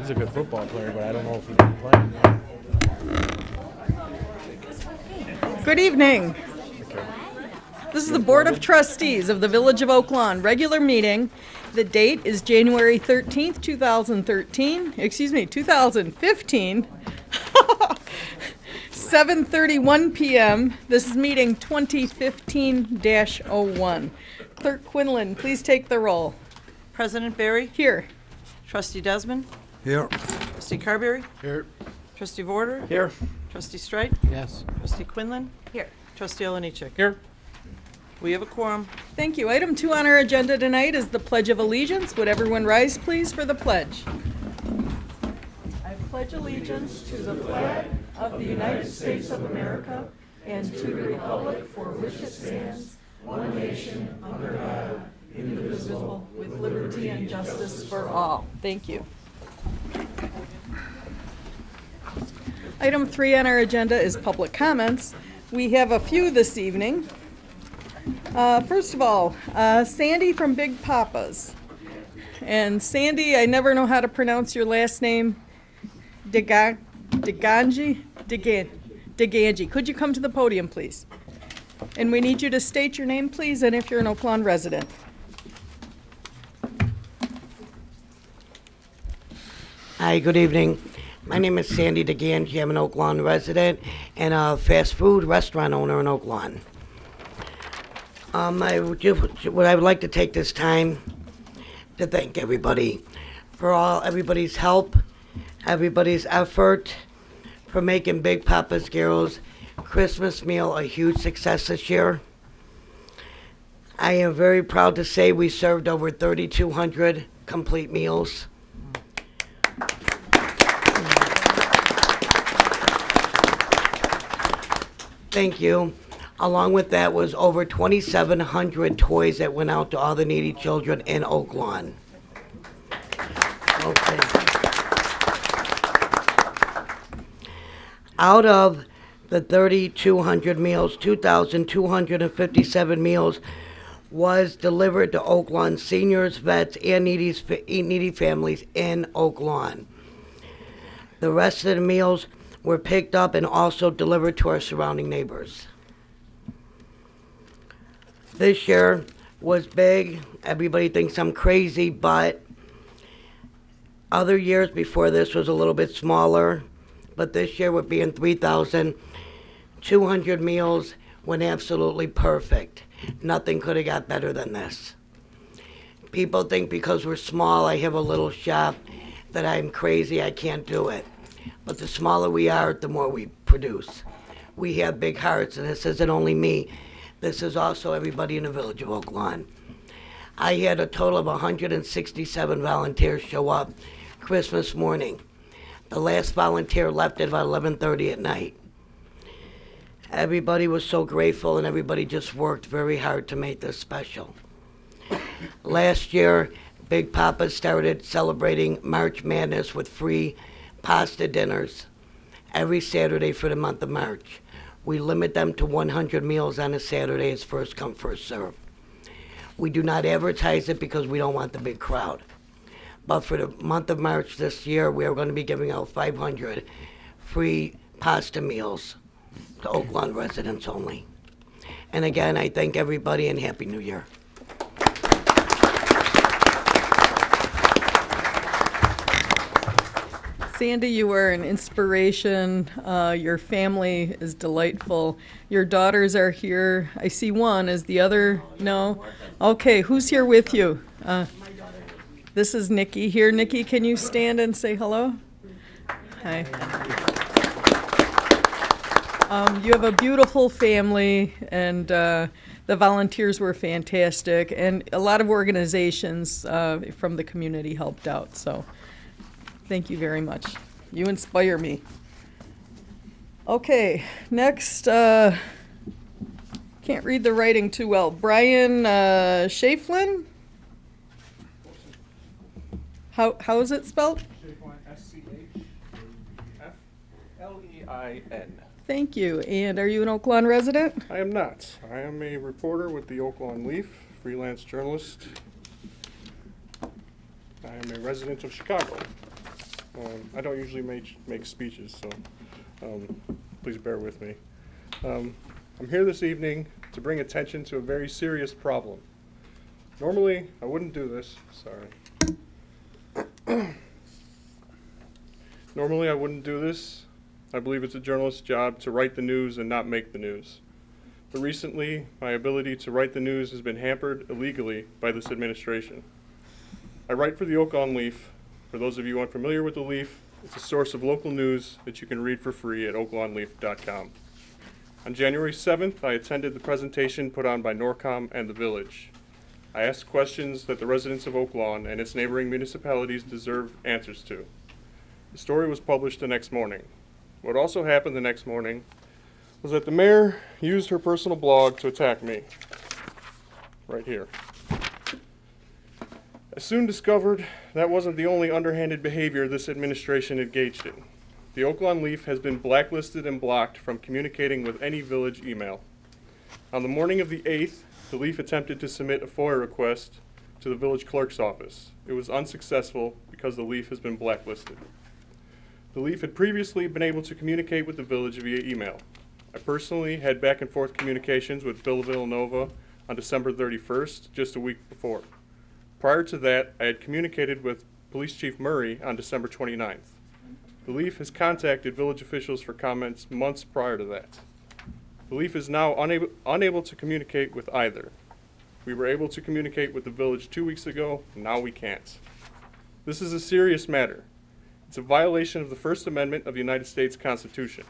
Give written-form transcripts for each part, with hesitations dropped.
He's a good football player, but I don't know if he can play. Good evening. This is the Board of Trustees of the Village of Oak Lawn, regular meeting. The date is January 13th, 2015. 7:31 p.m. This is meeting 2015-01. Clerk Quinlan, please take the roll. President Barry? Here. Trustee Desmond? Here. Trustee Carberry? Here. Trustee Vorder? Here. Trustee Streit? Yes. Trustee Quinlan? Here. Trustee Olenichek? Here. We have a quorum. Thank you. Item 2 on our agenda tonight is the Pledge of Allegiance. Would everyone rise, please, for the pledge? I pledge allegiance to the flag of the United States of America and to the republic for which it stands, one nation, under God, indivisible, with liberty and justice for all. Thank you. Item 3 on our agenda is public comments. We have a few this evening. First of all, Sandy from Big Papa's. And Sandy, I never know how to pronounce your last name. Deganji. Could you come to the podium, please? And we need you to state your name, please, and if you're an Oak Lawn resident. Hi, good evening. My name is Sandy DeGangi. I'm an Oak Lawn resident and a fast food restaurant owner in Oak Lawn. I would like to take this time to thank everybody for everybody's help, everybody's effort, for making Big Papa's Girls Christmas meal a huge success this year. I am very proud to say we served over 3,200 complete meals. Thank you. Along with that was over 2,700 toys that went out to all the needy children in Oak Lawn. Okay. Out of the 3,200 meals, 2,257 meals was delivered to Oak Lawn seniors, vets, and needy families in Oak Lawn. The rest of the meals were picked up and also delivered to our surrounding neighbors. This year was big. Everybody thinks I'm crazy, but other years before this was a little bit smaller. But this year, with being 3,200 meals, went absolutely perfect. Nothing could have got better than this. People think because we're small, I have a little shop, that I'm crazy, I can't do it. But the smaller we are, the more we produce. We have big hearts, and this isn't only me. This is also everybody in the village of Oak Lawn. I had a total of 167 volunteers show up Christmas morning. The last volunteer left at about 11:30 at night. Everybody was so grateful, and everybody just worked very hard to make this special. Last year, Big Papa started celebrating March Madness with free pasta dinners every Saturday for the month of March. We limit them to 100 meals on a Saturday. It's first come, first serve. We do not advertise it because we don't want the big crowd. But for the month of March this year, we are going to be giving out 500 free pasta meals to Oak Lawn residents only. And again, I thank everybody and Happy New Year. Sandy, you are an inspiration. Your family is delightful. Your daughters are here. I see one. Is the other? No? Okay, who's here with you? This is Nikki here. Nikki, can you stand and say hello? Hi. You have a beautiful family, and the volunteers were fantastic, and a lot of organizations from the community helped out, so thank you very much. You inspire me. Okay, next, can't read the writing too well. Brian Schaeflin? How is it spelled? Schaflein. Thank you. And are you an Oak Lawn resident? I am not. I am a reporter with the Oak Lawn Leaf, freelance journalist. I am a resident of Chicago. I don't usually make speeches, so please bear with me. I'm here this evening to bring attention to a very serious problem. Normally, I wouldn't do this. Sorry. Normally, I wouldn't do this. I believe it's a journalist's job to write the news and not make the news. But recently, my ability to write the news has been hampered illegally by this administration. I write for the Oak-on Leaf. For those of you unfamiliar with the Leaf, it's a source of local news that you can read for free at oakonleaf.com. On January 7th, I attended the presentation put on by Norcom and the Village. I asked questions that the residents of Oak Lawn and its neighboring municipalities deserve answers to. The story was published the next morning. What also happened the next morning was that the mayor used her personal blog to attack me. Right here. I soon discovered that wasn't the only underhanded behavior this administration engaged in. The Oak Lawn Leaf has been blacklisted and blocked from communicating with any village email. On the morning of the 8th, the Leaf attempted to submit a FOIA request to the village clerk's office. It was unsuccessful because the Leaf has been blacklisted. The Leaf had previously been able to communicate with the village via email. I personally had back and forth communications with Bill Villanova on December 31st, just a week before. Prior to that, I had communicated with Police Chief Murray on December 29th. The Leaf has contacted village officials for comments months prior to that. The Leaf is now unable to communicate with either. We were able to communicate with the village 2 weeks ago, now we can't. This is a serious matter. It's a violation of the First Amendment of the United States Constitution.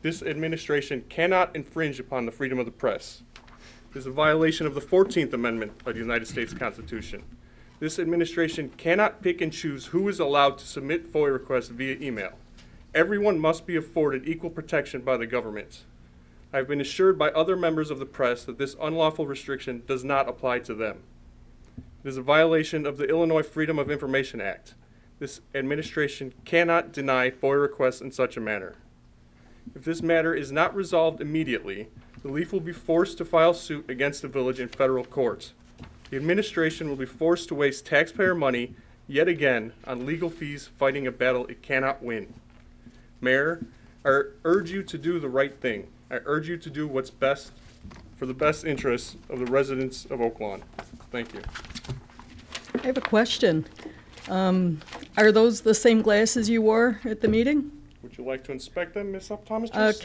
This administration cannot infringe upon the freedom of the press. It is a violation of the 14th Amendment of the United States Constitution. This administration cannot pick and choose who is allowed to submit FOIA requests via email. Everyone must be afforded equal protection by the government. I have been assured by other members of the press that this unlawful restriction does not apply to them. It is a violation of the Illinois Freedom of Information Act. This administration cannot deny FOIA requests in such a manner. If this matter is not resolved immediately, the Leaf will be forced to file suit against the village in federal court. The administration will be forced to waste taxpayer money yet again on legal fees fighting a battle it cannot win. Mayor, I urge you to do the right thing. I urge you to do what's best for the best interests of the residents of Oak Lawn. Thank you. I have a question. Are those the same glasses you wore at the meeting? Would you like to inspect them, Ms. Optometrist?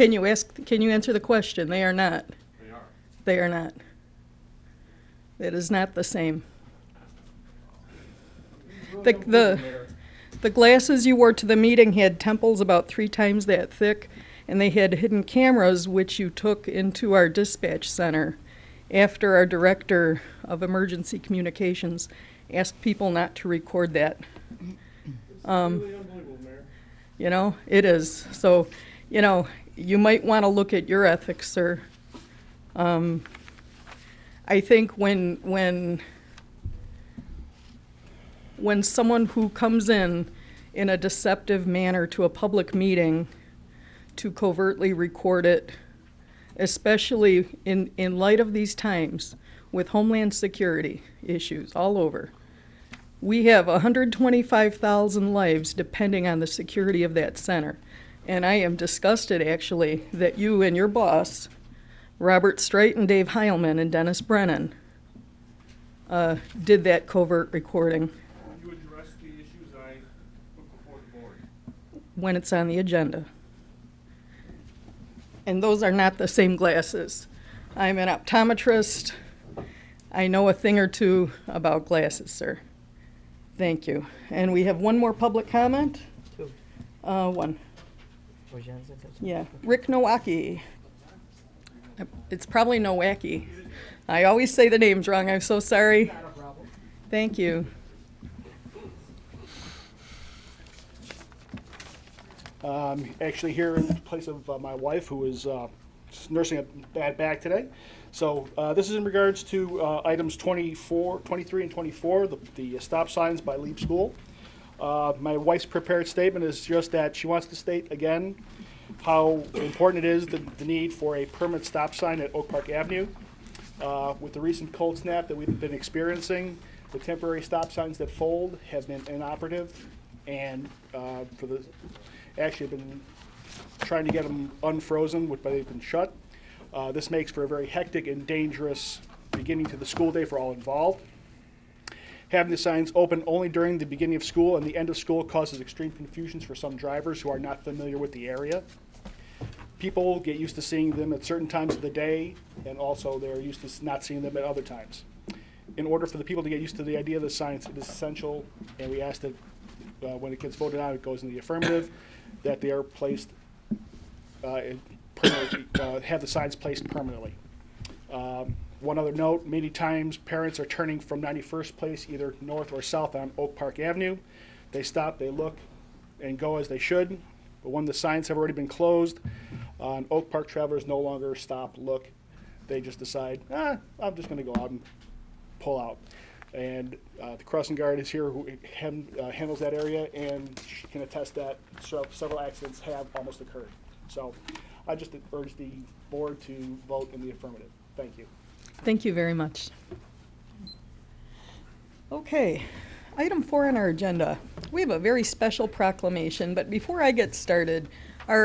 Can you answer the question? They are not. They are. They are not. It is not the same. The glasses you wore to the meeting had temples about 3 times that thick, and they had hidden cameras which you took into our dispatch center after our director of emergency communications asked people not to record that. It's really unbelievable, Mayor. You know, it is. So, you know, you might want to look at your ethics, sir. I think when someone who comes in a deceptive manner to a public meeting to covertly record it, especially in light of these times with Homeland Security issues all over, we have 125,000 lives depending on the security of that center. And I am disgusted, actually, that you and your boss, Robert Straight and Dave Heilman and Dennis Brennan, did that covert recording. You address the issues I put before the board. When it's on the agenda. And those are not the same glasses. I'm an optometrist. I know a thing or two about glasses, sir. Thank you. And we have one more public comment? 2. One. Yeah, Rick Nowacki. It's probably Nowacki. I always say the names wrong. I'm so sorry. Not a problem. Thank you. Actually here in place of my wife, who is nursing a bad back today. So this is in regards to items 23, and 24, the stop signs by Leaf School. My wife's prepared statement is just that she wants to state again how important it is, the need for a permanent stop sign at Oak Park Avenue. With the recent cold snap that we've been experiencing, the temporary stop signs that fold have been inoperative. and actually I've been trying to get them unfrozen, but they've been shut. This makes for a very hectic and dangerous beginning to the school day for all involved. Having the signs open only during the beginning of school and the end of school causes extreme confusions for some drivers who are not familiar with the area. People get used to seeing them at certain times of the day, and also they're used to not seeing them at other times. In order for the people to get used to the idea of the signs, it is essential, and we ask that when it gets voted on, it goes in the affirmative, that they are placed, have the signs placed permanently. One other note, many times parents are turning from 91st Place either north or south on Oak Park Avenue. They stop, they look, and go as they should. But when the signs have already been closed, on Oak Park, travelers no longer stop, look. They just decide, I'm just going to go out and pull out. And the crossing guard is here who handles that area, and she can attest that several accidents have almost occurred. So I just urge the board to vote in the affirmative. Thank you. Thank you very much. Okay, item 4 on our agenda. We have a very special proclamation, but before I get started, is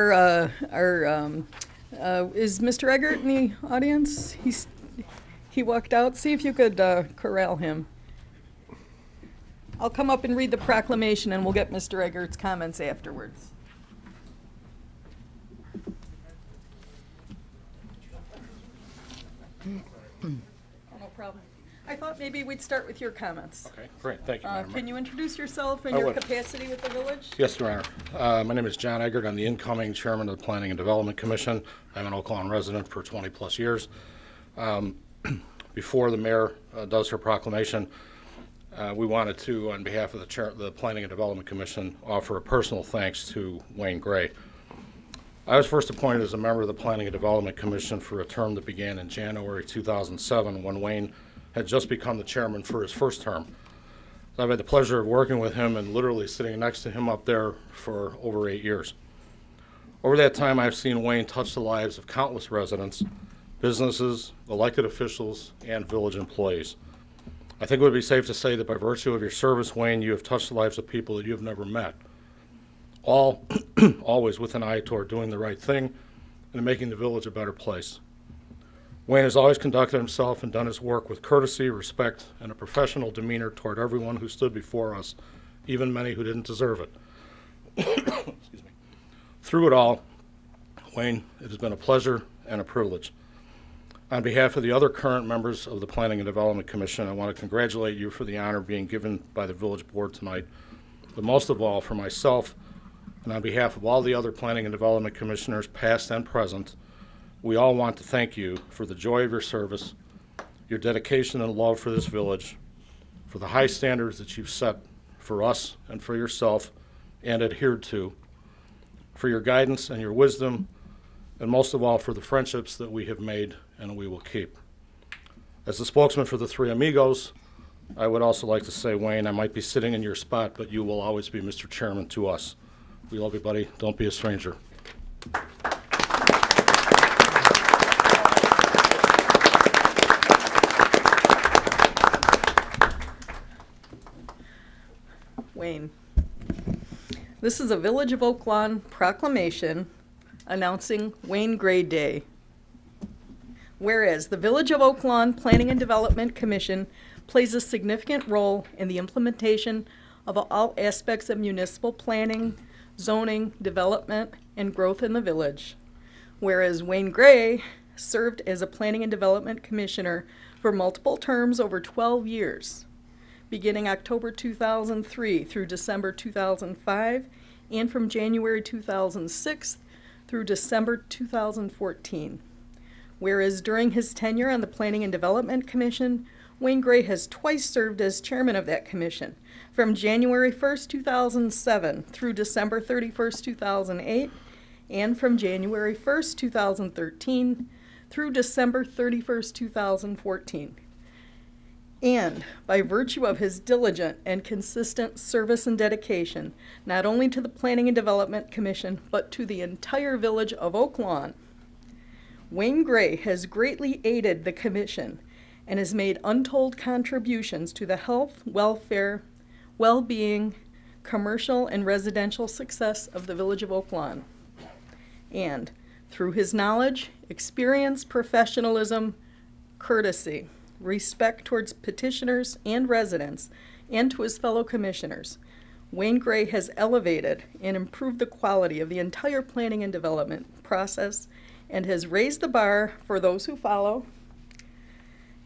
Mr. Eggert in the audience? He walked out. See if you could corral him. I'll come up and read the proclamation, and we'll get Mr. Eggert's comments afterwards. No problem. I thought maybe we'd start with your comments. Okay, great. Thank you, Madam Mayor. Can you introduce yourself and I your will. capacity with the village? Yes, Your Honor. My name is John Eggert. I'm the incoming chairman of the Planning and Development Commission. I'm an Oak Lawn resident for 20-plus years. Before the mayor does her proclamation, we wanted to, on behalf of the Planning and Development Commission, offer a personal thanks to Wayne Gray. I was first appointed as a member of the Planning and Development Commission for a term that began in January 2007 when Wayne had just become the chairman for his first term. I've had the pleasure of working with him and literally sitting next to him up there for over 8 years. Over that time, I've seen Wayne touch the lives of countless residents, businesses, elected officials, and village employees. I think it would be safe to say that by virtue of your service, Wayne, you have touched the lives of people that you have never met, all always with an eye toward doing the right thing and making the village a better place. Wayne has always conducted himself and done his work with courtesy, respect, and a professional demeanor toward everyone who stood before us, even many who didn't deserve it. Excuse me. Through it all, Wayne, it has been a pleasure and a privilege. On behalf of the other current members of the Planning and Development Commission, I want to congratulate you for the honor being given by the Village Board tonight, but most of all for myself and on behalf of all the other Planning and Development Commissioners, past and present. We all want to thank you for the joy of your service, your dedication and love for this village, for the high standards that you've set for us and for yourself and adhered to, for your guidance and your wisdom, and most of all for the friendships that we have made and we will keep. As the spokesman for the three amigos, I would also like to say, Wayne, I might be sitting in your spot, but you will always be Mr. Chairman to us. We love you, buddy. Don't be a stranger. Wayne. This is a Village of Oak Lawn proclamation announcing Wayne Gray Day. Whereas the Village of Oak Lawn Planning and Development Commission plays a significant role in the implementation of all aspects of municipal planning, zoning, development, and growth in the village. Whereas Wayne Gray served as a Planning and Development Commissioner for multiple terms over 12 years, beginning October 2003 through December 2005, and from January 2006 through December 2014. Whereas during his tenure on the Planning and Development Commission, Wayne Gray has twice served as chairman of that commission, from January 1st, 2007 through December 31st, 2008, and from January 1st, 2013 through December 31st, 2014. And by virtue of his diligent and consistent service and dedication, not only to the Planning and Development Commission, but to the entire village of Oak Lawn, Wayne Gray has greatly aided the commission and has made untold contributions to the health, welfare, well-being, commercial and residential success of the Village of Oak Lawn. And through his knowledge, experience, professionalism, courtesy, respect towards petitioners and residents, and to his fellow commissioners, Wayne Gray has elevated and improved the quality of the entire planning and development process and has raised the bar for those who follow.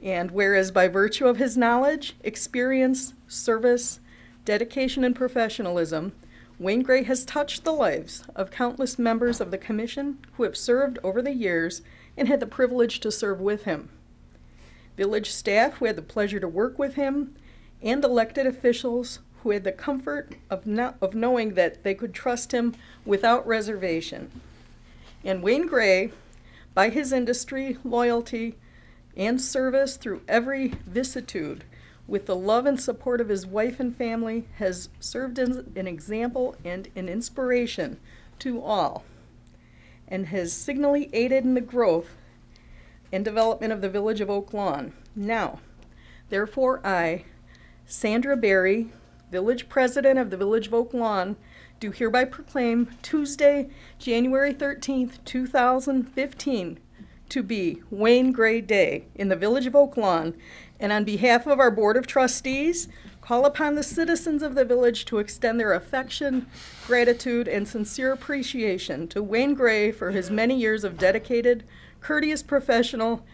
And whereas by virtue of his knowledge, experience, service, dedication, and professionalism, Wayne Gray has touched the lives of countless members of the commission who have served over the years and had the privilege to serve with him. Village staff who had the pleasure to work with him, and elected officials who had the comfort of knowing that they could trust him without reservation. And Wayne Gray, by his industry, loyalty, and service through every vicissitude, with the love and support of his wife and family, has served as an example and an inspiration to all, and has signally aided in the growth and development of the Village of Oak Lawn. Now, therefore I, Sandra Berry, Village President of the Village of Oak Lawn, do hereby proclaim Tuesday, January 13th, 2015, to be Wayne Gray Day in the Village of Oak Lawn, and on behalf of our Board of Trustees, call upon the citizens of the village to extend their affection, gratitude, and sincere appreciation to Wayne Gray for his many years of dedicated, courteous, professional,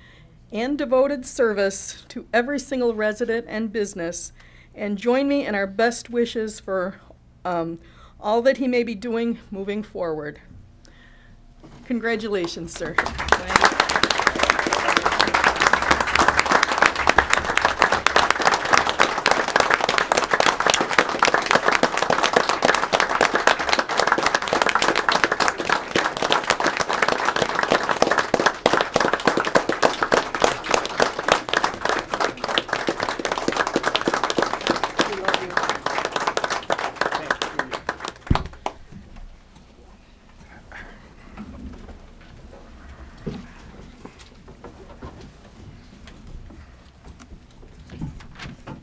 and devoted service to every single resident and business, and join me in our best wishes for all that he may be doing moving forward. Congratulations, sir.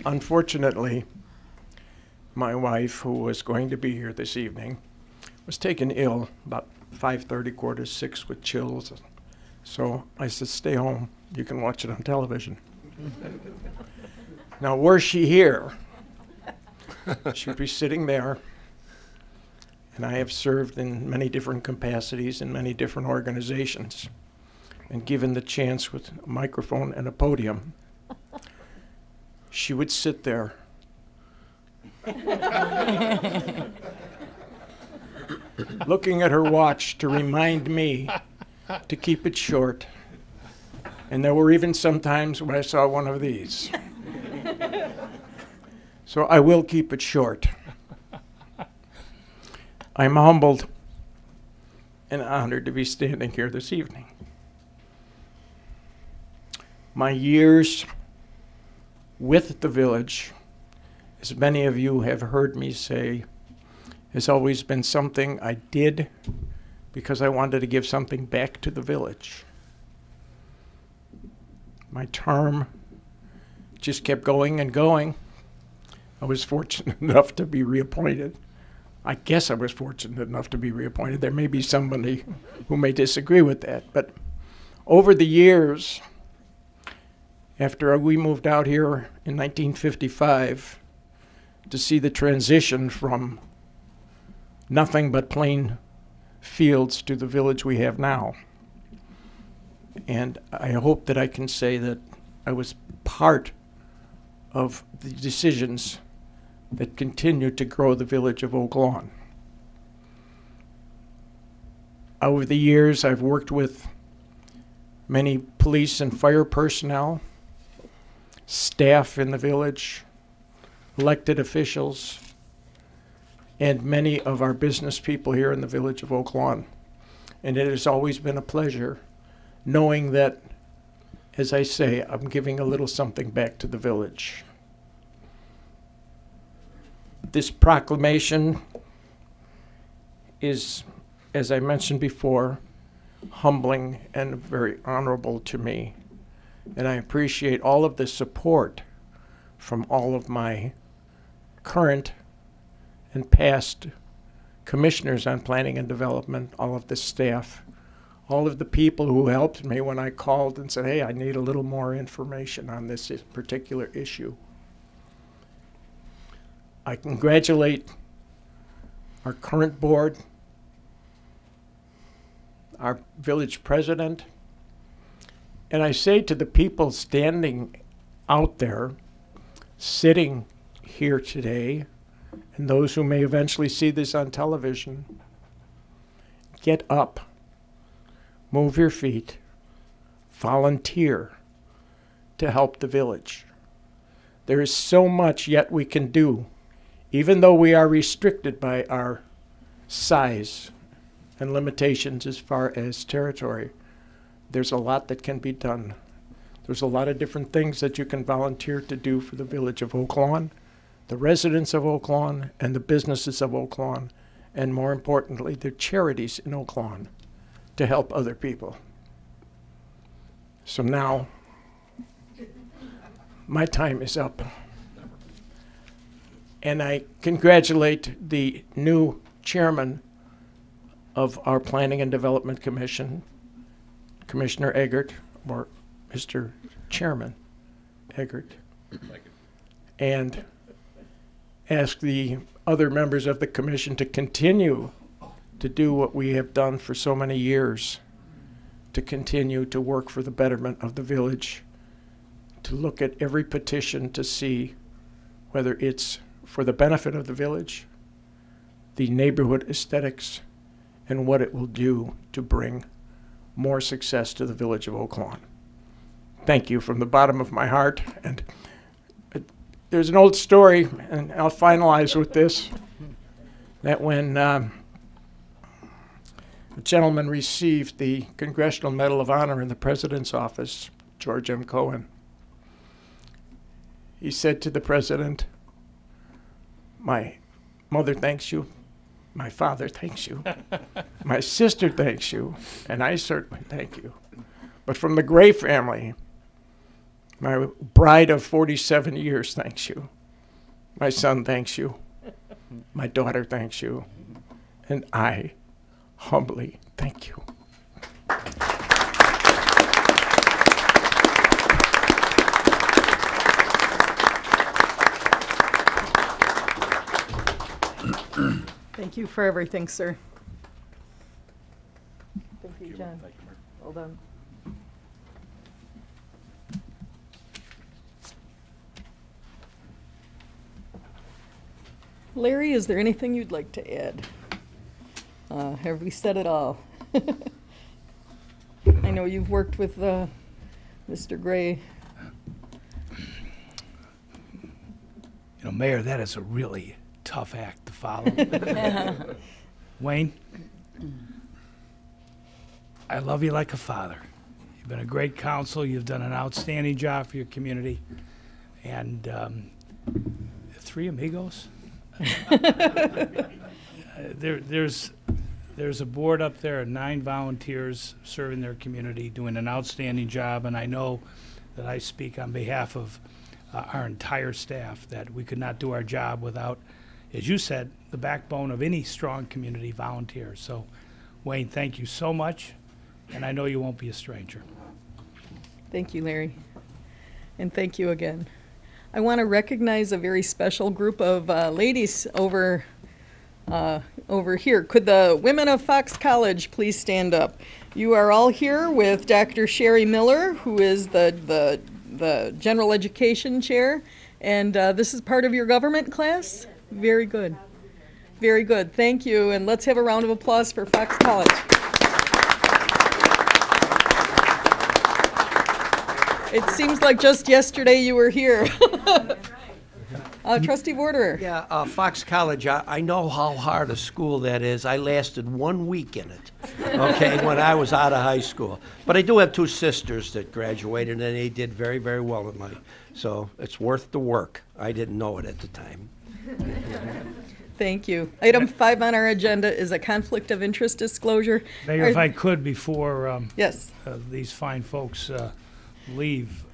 Unfortunately, my wife, who was going to be here this evening, was taken ill about 5:30, 5:45 with chills. So I said, stay home. You can watch it on television. Now, were she here, she'd be sitting there. And I have served in many different capacities in many different organizations. And given the chance with a microphone and a podium, she would sit there looking at her watch to remind me to keep it short. And there were even some times when I saw one of these. So I will keep it short. I'm humbled and honored to be standing here this evening. My years with the village, as many of you have heard me say, has always been something I did because I wanted to give something back to the village. My term just kept going and going. I was fortunate enough to be reappointed. I guess I was fortunate enough to be reappointed. There may be somebody who may disagree with that, but over the years, after we moved out here in 1955 to see the transition from nothing but plain fields to the village we have now. And I hope that I can say that I was part of the decisions that continue to grow the village of Oak Lawn. Over the years, I've worked with many police and fire personnel, staff in the village, elected officials, and many of our business people here in the village of Oak Lawn. And it has always been a pleasure knowing that, as I say, I'm giving a little something back to the village. This proclamation is, as I mentioned before, humbling and very honorable to me. And I appreciate all of the support from all of my current and past commissioners on planning and development, all of the staff, all of the people who helped me when I called and said, hey, I need a little more information on this particular issue. I congratulate our current board, our village president, and I say to the people standing out there, sitting here today, and those who may eventually see this on television, get up, move your feet, volunteer to help the village. There is so much yet we can do, even though we are restricted by our size and limitations as far as territory. There's a lot that can be done. There's a lot of different things that you can volunteer to do for the village of Oak Lawn, the residents of Oak Lawn, and the businesses of Oak Lawn, and more importantly, the charities in Oak Lawn to help other people. So now, my time is up. And I congratulate the new chairman of our Planning and Development Commission, Commissioner Eggert, or Mr. Chairman Eggert, and ask the other members of the commission to continue to do what we have done for so many years, to continue to work for the betterment of the village, to look at every petition to see whether it's for the benefit of the village, the neighborhood aesthetics, and what it will do to bring more success to the village of Oak Lawn. Thank you from the bottom of my heart. And there's an old story, and I'll finalize with this, that when a gentleman received the Congressional Medal of Honor in the President's office, George M. Cohen, he said to the President, my mother thanks you, my father thanks you, my sister thanks you, and I certainly thank you. But from the Gray family, my bride of 47 years thanks you. My son thanks you. My daughter thanks you. And I humbly thank you. Thank you for everything, sir. Thank you, John. Thank you, Mark. Well done. Larry, is there anything you'd like to add? Have we said it all? I know you've worked with Mr. Gray. You know, Mayor, that is a really tough act to follow. Wayne, I love you like a father. You've been a great counsel. You've done an outstanding job for your community. And three amigos. There's a board up there of 9 volunteers serving their community, doing an outstanding job. And I know that I speak on behalf of our entire staff that we could not do our job without, as you said, the backbone of any strong community, volunteers. So, Wayne, thank you so much, and I know you won't be a stranger. Thank you, Larry. And thank you again. I want to recognize a very special group of ladies over here. Could the women of Fox College please stand up? You are all here with Dr. Sherry Miller, who is the general education chair, and this is part of your government class? Very good. Very good. Thank you, and let's have a round of applause for Fox College. It seems like just yesterday you were here. Trustee Vorderer. Yeah, Fox College, I know how hard a school that is. I lasted 1 week in it, okay, when I was out of high school. But I do have 2 sisters that graduated, and they did very, very well at so it's worth the work. I didn't know it at the time. Thank you. Item 5 on our agenda is a conflict of interest disclosure. Mayor, if I could, before yes. These fine folks leave,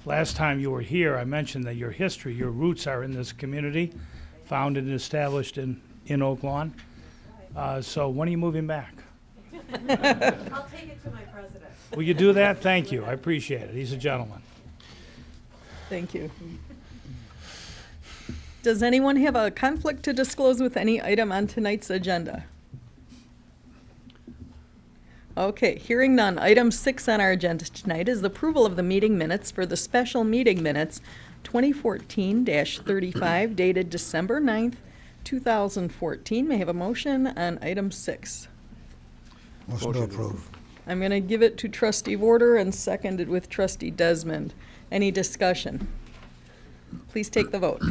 last time you were here, I mentioned that your history, your roots are in this community. founded and established in Oak Lawn. So when are you moving back? I'll take it to my president. Will you do that? Thank you. I appreciate it. He's a gentleman. Thank you. Does anyone have a conflict to disclose with any item on tonight's agenda? Okay, hearing none. Item 6 on our agenda tonight is the approval of the meeting minutes for the special meeting minutes 2014-35 dated December 9th, 2014. May I have a motion on item 6? Motion to approve. I'm going to give it to Trustee Warder and seconded with Trustee Desmond. Any discussion? Please take the vote.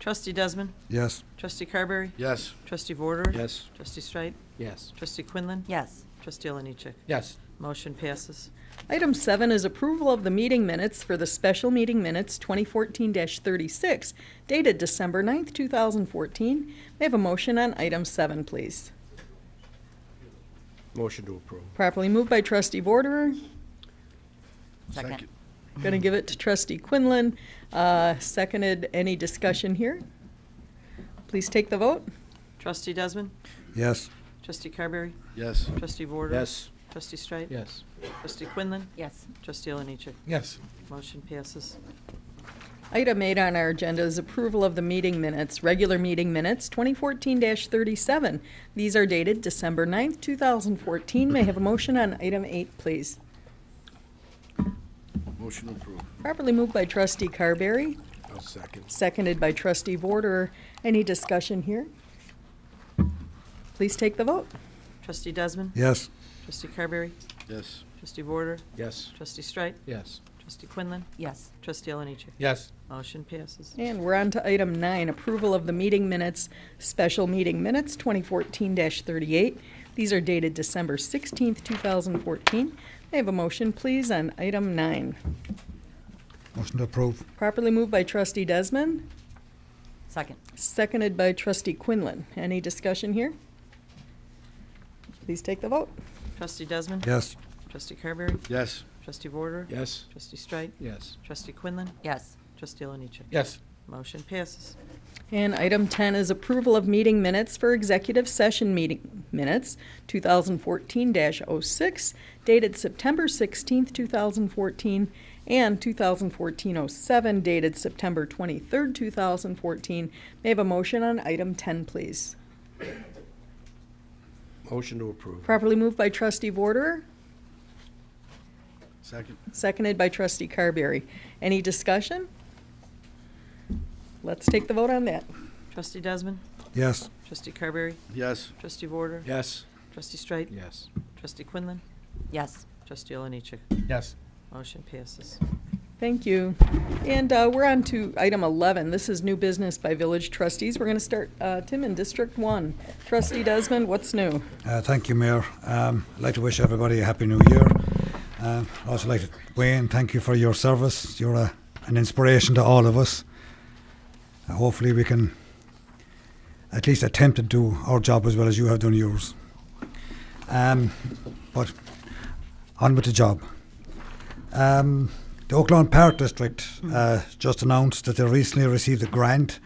Trustee Desmond? Yes. Trustee Carberry? Yes. Trustee Vorder? Yes. Trustee Streit? Yes. Trustee Quinlan? Yes. Trustee Oliniechek? Yes. Motion passes. Item 7 is approval of the meeting minutes for the special meeting minutes 2014-36 dated December 9th, 2014. May I have a motion on item 7, please? Motion to approve. Properly moved by Trustee Vorderer. Second. Going to give it to Trustee Quinlan. Seconded. Any discussion here? Please take the vote. Trustee Desmond? Yes. Trustee Carberry? Yes. Trustee Vorder? Yes. Trustee Streit? Yes. Trustee Quinlan? Yes. Trustee Oliniechek? Yes. Motion passes. Item 8 on our agenda is approval of the meeting minutes, regular meeting minutes, 2014-37. These are dated December 9th, 2014. May I have a motion on item 8, please? Motion to approve. Properly moved by Trustee Carberry, I'll second. seconded by Trustee Vorder. Any discussion here? Please take the vote. Trustee Desmond? Yes. Trustee Carberry? Yes. Trustee Vorder? Yes. Trustee Streit? Yes. Trustee Quinlan? Yes. Trustee Oliniechek? Yes. Motion passes. And we're on to item 9, approval of the meeting minutes, special meeting minutes, 2014-38. These are dated December 16th, 2014. May I have a motion, please, on item 9? Motion to approve. Properly moved by Trustee Desmond, Second. seconded by Trustee Quinlan. Any discussion here? Please take the vote. Trustee Desmond? Yes. Trustee Carberry? Yes. Trustee Vorder? Yes. Trustee Streit? Yes. Trustee Quinlan? Yes. Trustee Oliniechek? Yes. Motion passes. And item 10 is approval of meeting minutes for executive session meeting minutes, 2014-06, dated September 16th, 2014, and 2014-07, dated September 23rd, 2014. May I have a motion on item 10, please? Motion to approve. Properly moved by Trustee Vorder, Second. seconded by Trustee Carberry. Any discussion? Let's take the vote on that. Trustee Desmond? Yes. Trustee Carberry? Yes. Trustee Vorder? Yes. Trustee Streit? Yes. Trustee Quinlan? Yes. Trustee Oliniechek? Yes. Motion passes. Thank you. And we're on to item 11. This is new business by village trustees. We're going to start, Tim, in District 1. Trustee Desmond, what's new? Thank you, Mayor. I'd like to wish everybody a Happy New Year. I'd also like to, Wayne, thank you for your service. You're an inspiration to all of us. Hopefully we can at least attempt to do our job as well as you have done yours. But on with the job. The Oak Lawn Park District just announced that they recently received a grant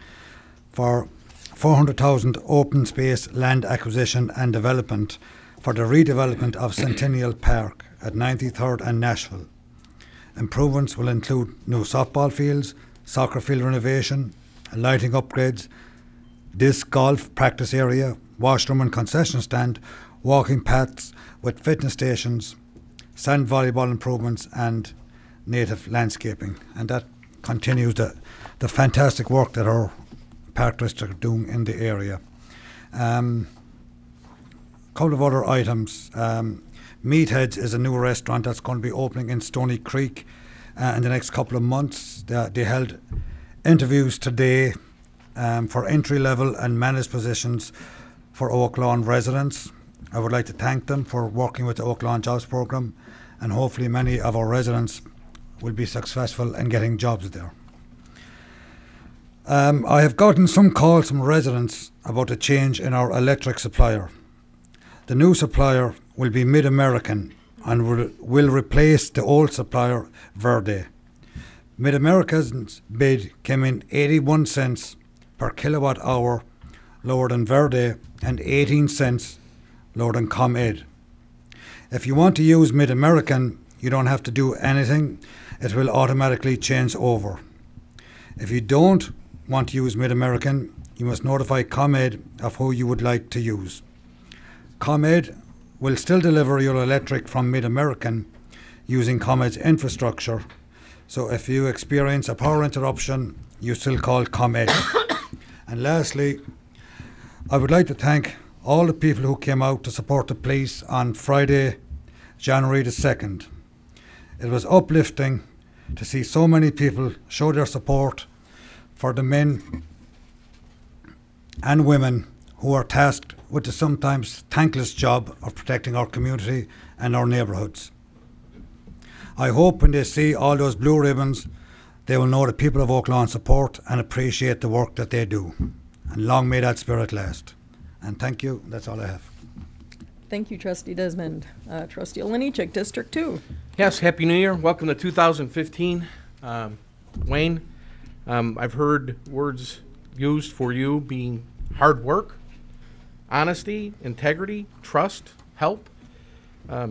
for 400,000 open space land acquisition and development for the redevelopment of Centennial Park at 93rd and Nashville. Improvements will include new softball fields, soccer field renovation, lighting upgrades, disc golf practice area, washroom and concession stand, walking paths with fitness stations, sand volleyball improvements and native landscaping. And that continues the fantastic work that our park district are doing in the area. Couple of other items. Meatheads is a new restaurant that's going to be opening in Stony Creek in the next couple of months. They held interviews today for entry-level and managed positions for Oak Lawn residents. I would like to thank them for working with the Oak Lawn Jobs Programme, and hopefully many of our residents will be successful in getting jobs there. I have gotten some calls from residents about a change in our electric supplier. The new supplier will be Mid-American and will replace the old supplier, Verde. Mid-America's bid came in 81 cents per per kilowatt hour lower than Verde and 18 cents lower than ComEd. If you want to use Mid-American, you don't have to do anything. It will automatically change over. If you don't want to use Mid-American, you must notify ComEd of who you would like to use. ComEd will still deliver your electric from Mid-American using ComEd's infrastructure. So if you experience a power interruption, you still call ComEd. And lastly, I would like to thank all the people who came out to support the police on Friday, January the 2nd. It was uplifting to see so many people show their support for the men and women who are tasked with the sometimes thankless job of protecting our community and our neighbourhoods. I hope when they see all those blue ribbons, they will know the people of Oak Lawn support and appreciate the work that they do. And long may that spirit last. And thank you. That's all I have. Thank you, Trustee Desmond. Trustee Oliniechek, District 2. Yes, Happy New Year. Welcome to 2015. Wayne, I've heard words used for you being hard work, honesty, integrity, trust, help,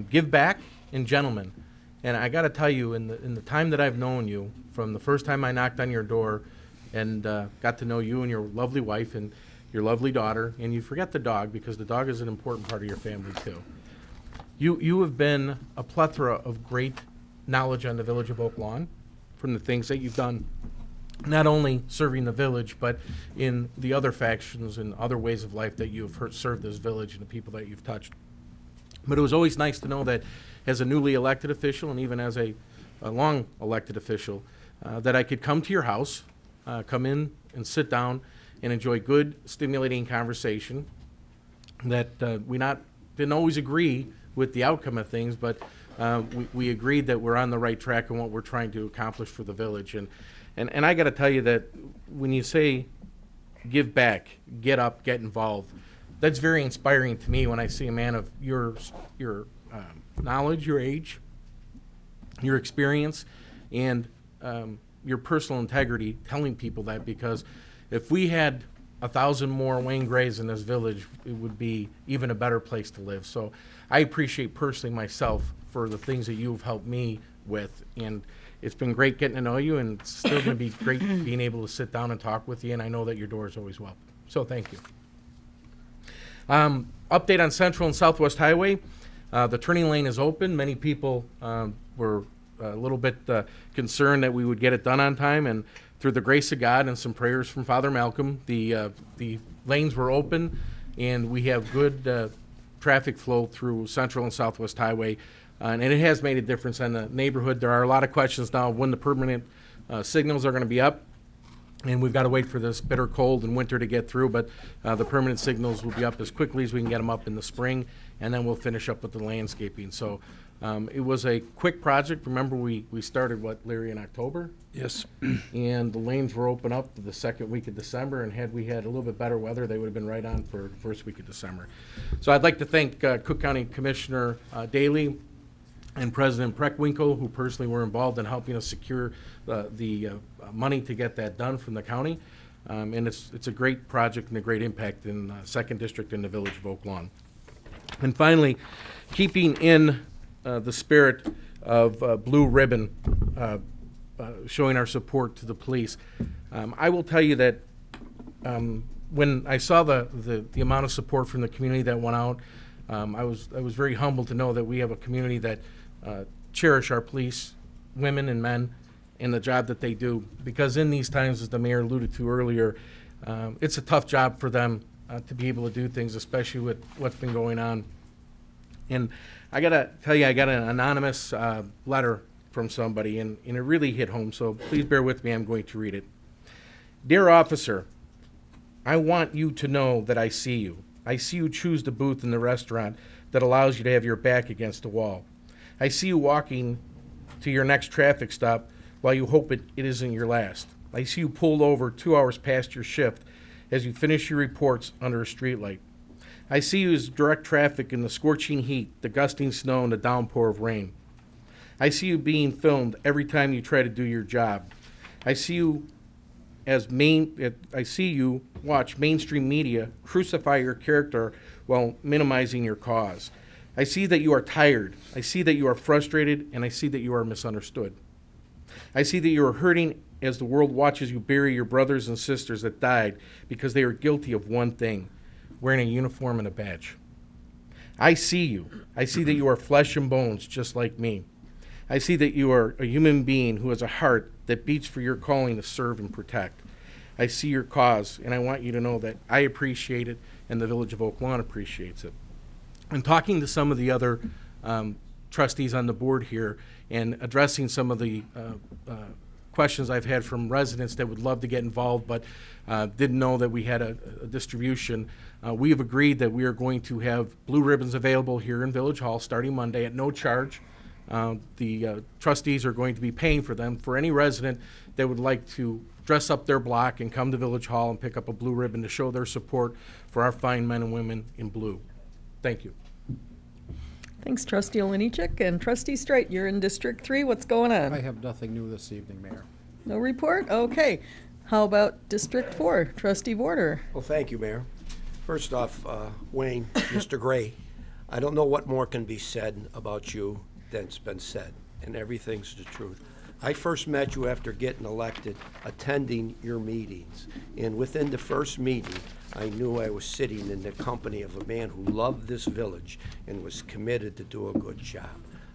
give back, and gentleman. And I got to tell you, in the time that I've known you, from the first time I knocked on your door and got to know you and your lovely wife and your lovely daughter, and you forget the dog because the dog is an important part of your family too. You have been a plethora of great knowledge on the village of Oak Lawn from the things that you've done, not only serving the village, but in the other factions and other ways of life that you've served this village and the people that you've touched. But it was always nice to know that as a newly elected official and even as a long elected official, that I could come to your house, come in and sit down and enjoy good, stimulating conversation, that we didn't always agree with the outcome of things, but we agreed that we're on the right track and what we're trying to accomplish for the village. And I got to tell you that when you say give back, get up, get involved, that's very inspiring to me when I see a man of your knowledge, your age, your experience, and your personal integrity telling people that, because if we had 1,000 more Wayne Grays in this village, it would be even a better place to live. So I appreciate personally myself for the things that you've helped me with, and it's been great getting to know you, and it's still going to be great being able to sit down and talk with you, and I know that your door is always welcome. So thank you. Update on Central and Southwest Highway. The turning lane is open. Many people were a little bit concerned that we would get it done on time, and through the grace of God and some prayers from Father Malcolm, the lanes were open, and we have good traffic flow through Central and Southwest Highway, and it has made a difference in the neighborhood. There are a lot of questions now when the permanent signals are going to be up, and we've got to wait for this bitter cold and winter to get through, but the permanent signals will be up as quickly as we can get them up in the spring, and then we'll finish up with the landscaping. So it was a quick project. Remember, we started, what, Larry, in October? Yes. And the lanes were open up the second week of December, and had we had a little bit better weather, they would have been right on for the first week of December. So I'd like to thank Cook County Commissioner Daley and President Preckwinkle, who personally were involved in helping us secure the money to get that done from the county. And it's a great project and a great impact in 2nd District in the village of Oak Lawn. And finally, keeping in the spirit of Blue Ribbon, showing our support to the police, I will tell you that when I saw the amount of support from the community that went out, I was very humbled to know that we have a community that cherish our police, women and men, and the job that they do. Because in these times, as the mayor alluded to earlier, it's a tough job for them to be able to do things, especially with what's been going on. And I gotta tell you, I got an anonymous letter from somebody, and it really hit home, so please bear with me, I'm going to read it. Dear officer, I want you to know that I see you. I see you choose the booth in the restaurant that allows you to have your back against the wall. I see you walking to your next traffic stop while you hope it isn't your last. I see you pulled over 2 hours past your shift as you finish your reports under a streetlight. I see you as direct traffic in the scorching heat, the gusting snow, and the downpour of rain. I see you being filmed every time you try to do your job. I see you I see you watch mainstream media crucify your character while minimizing your cause. I see that you are tired. I see that you are frustrated, and I see that you are misunderstood. I see that you are hurting as the world watches you bury your brothers and sisters that died because they are guilty of one thing, wearing a uniform and a badge. I see you. I see that you are flesh and bones, just like me. I see that you are a human being who has a heart that beats for your calling to serve and protect. I see your cause, and I want you to know that I appreciate it, and the Village of Oak Lawn appreciates it. I'm talking to some of the other trustees on the board here and addressing some of the questions I've had from residents that would love to get involved but didn't know that we had a distribution. We have agreed that we are going to have blue ribbons available here in Village Hall starting Monday at no charge. The trustees are going to be paying for them for any resident that would like to dress up their block and come to Village Hall and pick up a blue ribbon to show their support for our fine men and women in blue. Thank you. Thanks, Trustee Oliniechek. And Trustee Streit, you're in District 3. What's going on? I have nothing new this evening, Mayor. No report? Okay. How about District 4? Trustee Vorder. Well, thank you, Mayor. First off, Wayne, Mr. Gray, I don't know what more can be said about you than's been said, and everything's the truth. I first met you after getting elected, attending your meetings, and within the first meeting, I knew I was sitting in the company of a man who loved this village and was committed to do a good job.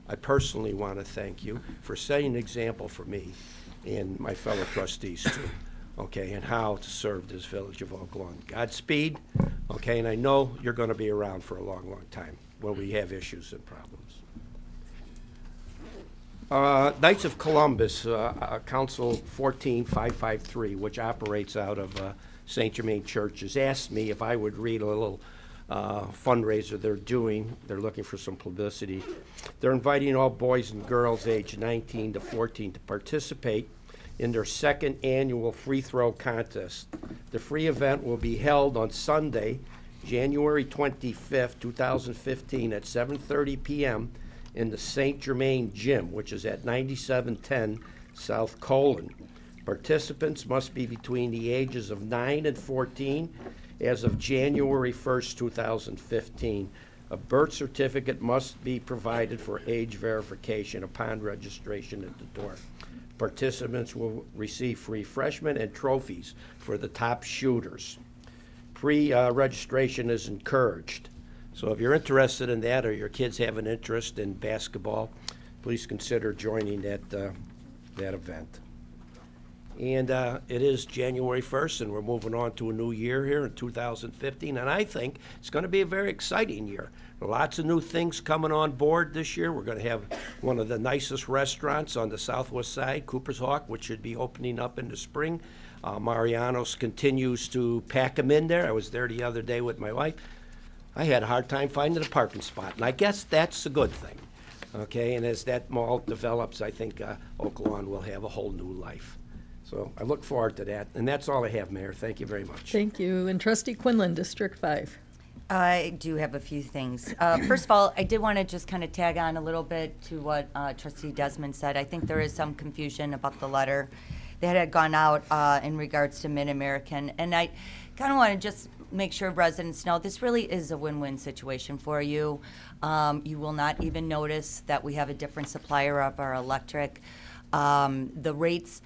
I personally want to thank you for setting an example for me and my fellow trustees too, okay, and how to serve this Village of Oak Lawn. Godspeed, okay, and I know you're going to be around for a long, long time when we have issues and problems. Knights of Columbus, Council 14553, which operates out of St. Germain Church, has asked me if I would read a little fundraiser they're doing. They're looking for some publicity. They're inviting all boys and girls aged 19 to 14 to participate in their second annual free throw contest. The free event will be held on Sunday, January 25th, 2015 at 7:30 p.m. in the St. Germain Gym, which is at 9710 South Colon. Participants must be between the ages of 9 and 14 as of January 1st, 2015. A birth certificate must be provided for age verification upon registration at the door. Participants will receive free refreshment and trophies for the top shooters. Pre-registration is encouraged. So if you're interested in that or your kids have an interest in basketball, please consider joining that event. And it is January 1st, and we're moving on to a new year here in 2015, and I think it's going to be a very exciting year. Lots of new things coming on board this year. We're going to have one of the nicest restaurants on the southwest side, Cooper's Hawk, which should be opening up in the spring. Mariano's continues to pack them in there. I was there the other day with my wife. I had a hard time finding a parking spot, and I guess that's a good thing. Okay, and as that mall develops, I think Oak Lawn will have a whole new life. So I look forward to that, and that's all I have, Mayor. Thank you very much. Thank you. And Trustee Quinlan, District 5. I do have a few things. First of all, I did want to just kind of tag on a little bit to what Trustee Desmond said. I think there is some confusion about the letter that had gone out in regards to Mid-American, and I kind of want to just make sure residents know this really is a win-win situation for you. You will not even notice that we have a different supplier of our electric. The rates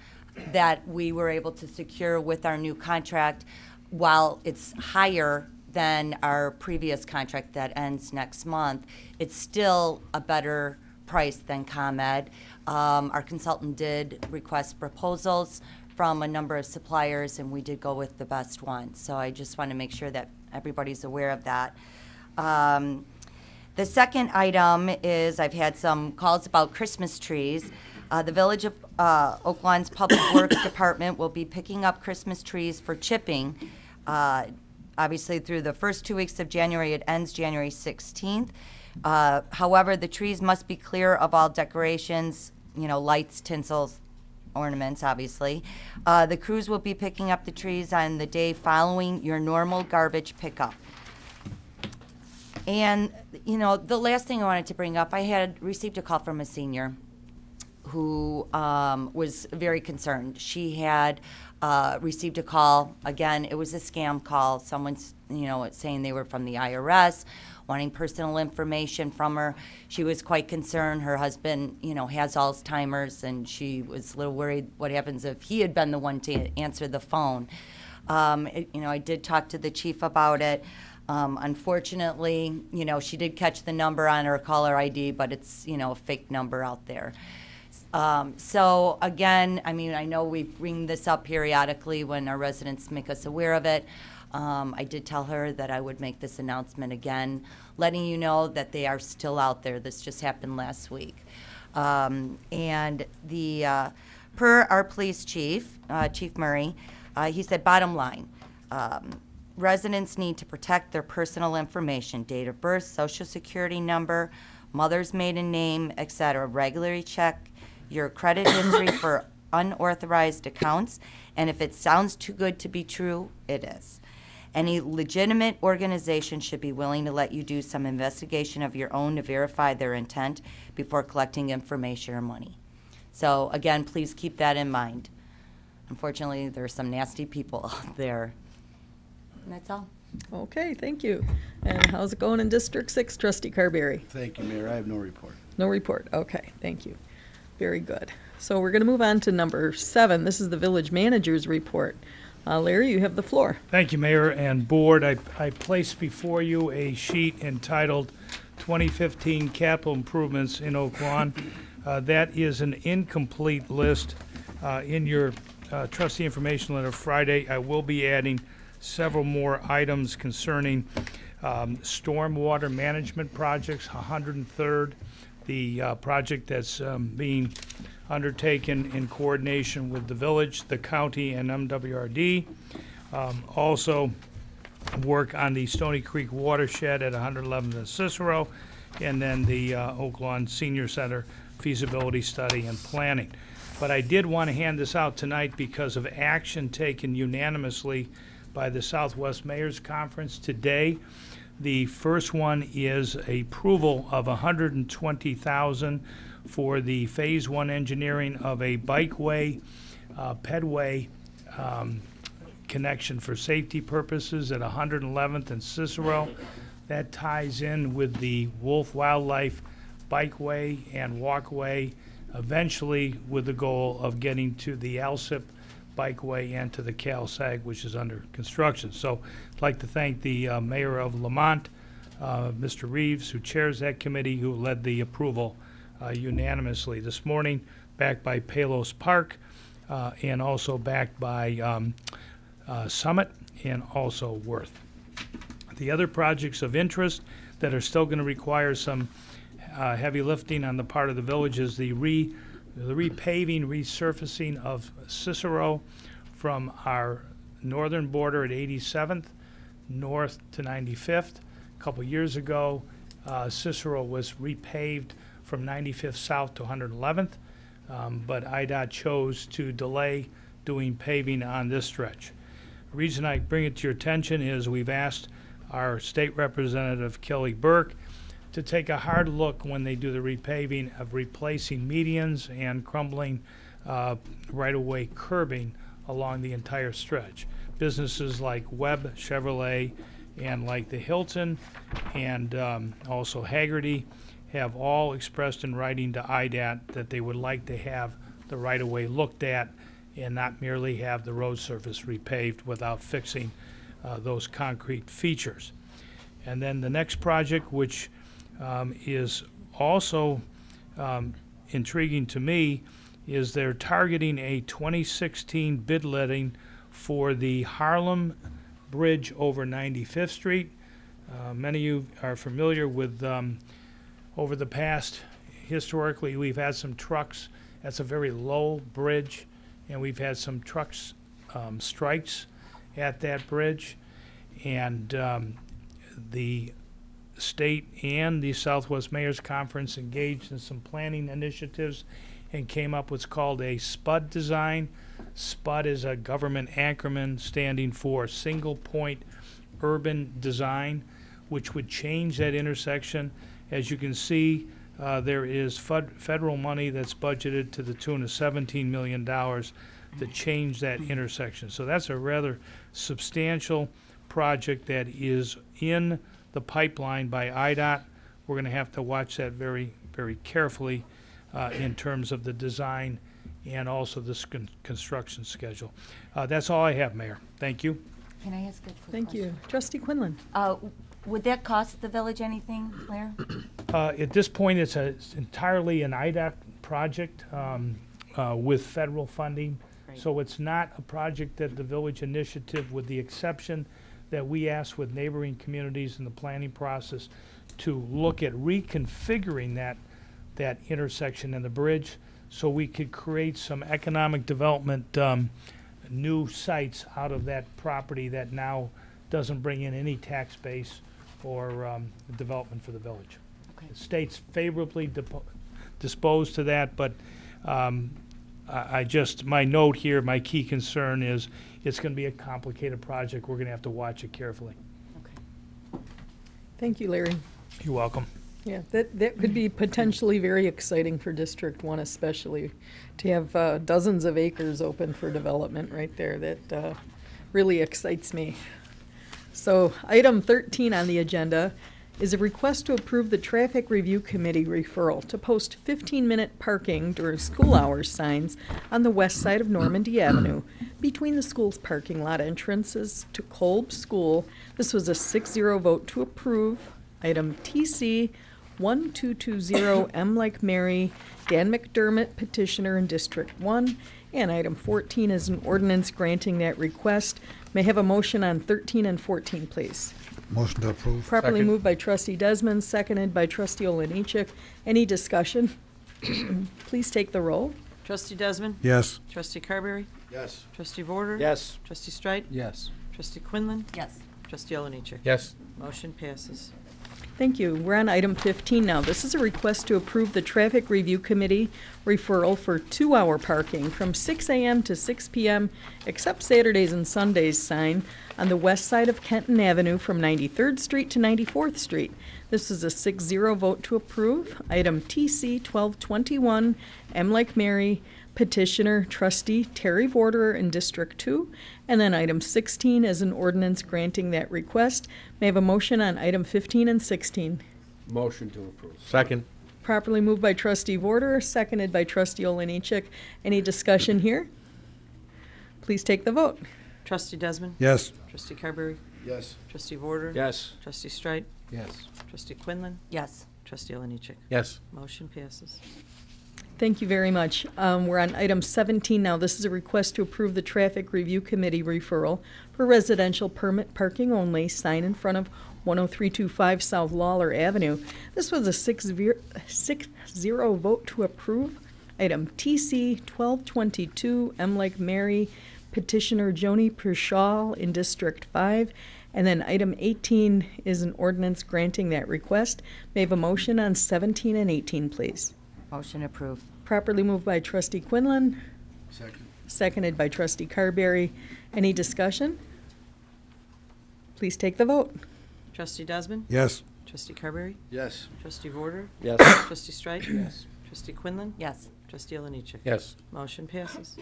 that we were able to secure with our new contract, while it's higher than our previous contract that ends next month, it's still a better price than ComEd. Our consultant did request proposals from a number of suppliers, and we did go with the best one. So I just want to make sure that everybody's aware of that. The second item is I've had some calls about Christmas trees. The Village of Oak Lawn's Public Works Department will be picking up Christmas trees for chipping. Obviously, through the first 2 weeks of January, it ends January 16th. However, the trees must be clear of all decorations, you know, lights, tinsels, ornaments, obviously. The crews will be picking up the trees on the day following your normal garbage pickup. And, you know, the last thing I wanted to bring up, I had received a call from a senior who was very concerned. She had received a call. Again, it was a scam call. Someone's, saying they were from the IRS, wanting personal information from her. She was quite concerned. Her husband, has Alzheimer's, and she was a little worried what happens if he had been the one to answer the phone. I did talk to the chief about it. Unfortunately, she did catch the number on her caller ID, but it's, a fake number out there. So again, I know we bring this up periodically when our residents make us aware of it. I did tell her that I would make this announcement again, letting you know that they are still out there. This just happened last week. And per our police chief, Chief Murray, he said, bottom line, residents need to protect their personal information, date of birth, social security number, mother's maiden name, etc. Regularly check your credit history for unauthorized accounts, and if it sounds too good to be true, it is. Any legitimate organization should be willing to let you do some investigation of your own to verify their intent before collecting information or money. So again, please keep that in mind. Unfortunately, there are some nasty people out there. And that's all. Okay, thank you. And how's it going in District 6, Trustee Carberry? Thank you, Mayor. I have no report. No report. Okay, thank you. Very good. So we're going to move on to number 7. This is the village manager's report. Larry, you have the floor. Thank you, Mayor and Board. I place before you a sheet entitled 2015 Capital Improvements in Oak Lawn. That is an incomplete list. In your trustee information letter Friday, I will be adding several more items concerning stormwater management projects, 103rd, the project that's being undertaken in coordination with the village, the county, and MWRD. Also work on the Stony Creek watershed at 111th and Cicero, and then the Oak Lawn Senior Center feasibility study and planning. But I did want to hand this out tonight because of action taken unanimously by the Southwest Mayors Conference today. The first one is approval of $120,000 for the Phase 1 engineering of a bikeway, pedway connection for safety purposes at 111th and Cicero. That ties in with the Wolf Wildlife Bikeway and Walkway, eventually with the goal of getting to the Alsip Bikeway and to the CalSag, which is under construction. So I'd like to thank the Mayor of Lamont, Mr. Reeves, who chairs that committee, who led the approval unanimously this morning, backed by Palos Park, and also backed by Summit and also Worth. The other projects of interest that are still going to require some heavy lifting on the part of the village is the repaving, resurfacing of Cicero from our northern border at 87th north to 95th. A couple years ago, Cicero was repaved from 95th south to 111th, but IDOT chose to delay doing paving on this stretch. The reason I bring it to your attention is we've asked our state representative, Kelly Burke, to take a hard look when they do the repaving of replacing medians and crumbling right-of-way curbing along the entire stretch. Businesses like Webb Chevrolet and like the Hilton and also Haggerty have all expressed in writing to IDOT that they would like to have the right-of-way looked at and not merely have the road surface repaved without fixing those concrete features. And then the next project, which is also intriguing to me, is they're targeting a 2016 bid letting for the Harlem Bridge over 95th Street. Many of you are familiar with, over the past, historically, we've had some trucks. That's a very low bridge, and we've had some trucks strikes at that bridge. And the state and the Southwest Mayors Conference engaged in some planning initiatives and came up with what's called a SPUD design. SPUD is a government acronym standing for Single Point Urban Design, which would change that intersection. As you can see, there is federal money that's budgeted to the tune of $17 million to change that intersection. So that's a rather substantial project that is in the pipeline by IDOT. We're going to have to watch that very, very carefully in terms of the design and also this construction schedule. That's all I have, Mayor. Thank you. Can I ask a quick Thank question? you. Trustee Quinlan. Would that cost the village anything, Claire? At this point, it's entirely an IDOT project with federal funding. Right. So it's not a project that the village initiative, with the exception that we asked with neighboring communities in the planning process to look at reconfiguring that intersection and the bridge so we could create some economic development, new sites out of that property that now doesn't bring in any tax base or development for the village. Okay. The state's favorably disposed to that, but my note here, my key concern is it's going to be a complicated project. We're going to have to watch it carefully. Okay. Thank you, Larry. You're welcome. Yeah, that could be potentially very exciting for District 1 especially, to have dozens of acres open for development right there. That really excites me. So item 13 on the agenda is a request to approve the Traffic Review Committee referral to post 15-minute parking during school hours signs on the west side of Normandy Avenue between the school's parking lot entrances to Kolb School. This was a 6-0 vote to approve. Item TC 1220 M like Mary, Dan McDermott, petitioner in District 1. And item 14 is an ordinance granting that request. May I have a motion on 13 and 14, please? Motion to approve. Properly Second. moved by Trustee Desmond, seconded by Trustee Olenichik. Any discussion? Please take the roll. Trustee Desmond? Yes. Trustee Carberry? Yes. Trustee Vorder? Yes. Trustee Streit? Yes. Trustee Quinlan? Yes. Trustee Olenichik? Yes. Motion passes. Thank you. We're on item 15 now. This is a request to approve the Traffic Review Committee referral for 2-hour parking from 6 a.m. to 6 p.m. except Saturdays and Sundays sign on the west side of Kenton Avenue from 93rd Street to 94th Street. This is a 6-0 vote to approve. Item TC 1221, M like Mary, petitioner trustee Terry Vorderer in District 2. And then item 16 is an ordinance granting that request. May I have a motion on item 15 and 16? Motion to approve. Second. Properly moved by Trustee Vorderer, seconded by Trustee Olenichik. Any discussion here? Please take the vote. Trustee Desmond? Yes. Trustee Carberry? Yes. Trustee Vorder? Yes. Trustee Streit? Yes. Trustee Quinlan? Yes. Trustee Olenichik? Yes. Motion passes. Thank you very much. We're on item 17 now. This is a request to approve the Traffic Review Committee referral for residential permit parking only, sign in front of 10325 South Lawler Avenue. This was a 6-0 vote to approve. Item TC 1222, M like Mary, petitioner Joni Pershall in District 5. And then item 18 is an ordinance granting that request. May I have a motion on 17 and 18, please? Motion approved. Properly moved by Trustee Quinlan, Second. seconded by Trustee Carberry. Any discussion? Please take the vote. Trustee Desmond? Yes. Trustee Carberry? Yes. Trustee Vorder? Yes. Trustee Streit? Yes. Trustee Quinlan? Yes. Trustee Olenichik? Yes. Motion passes.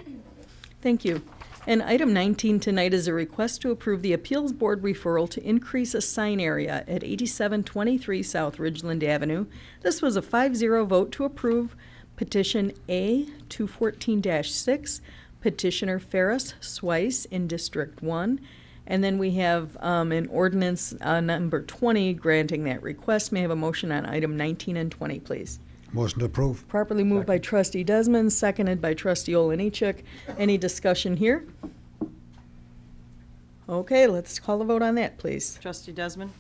Thank you. And item 19 tonight is a request to approve the Appeals Board referral to increase a sign area at 8723 South Ridgeland Avenue. This was a 5-0 vote to approve. Petition A 214-6, petitioner Ferris Swice in District 1. And then we have an ordinance number 20 granting that request. May I have a motion on item 19 and 20, please? Motion to approve. Properly moved by Trustee Desmond, seconded by Trustee Olenichik. Any discussion here? Okay, let's call the vote on that, please. Trustee Desmond?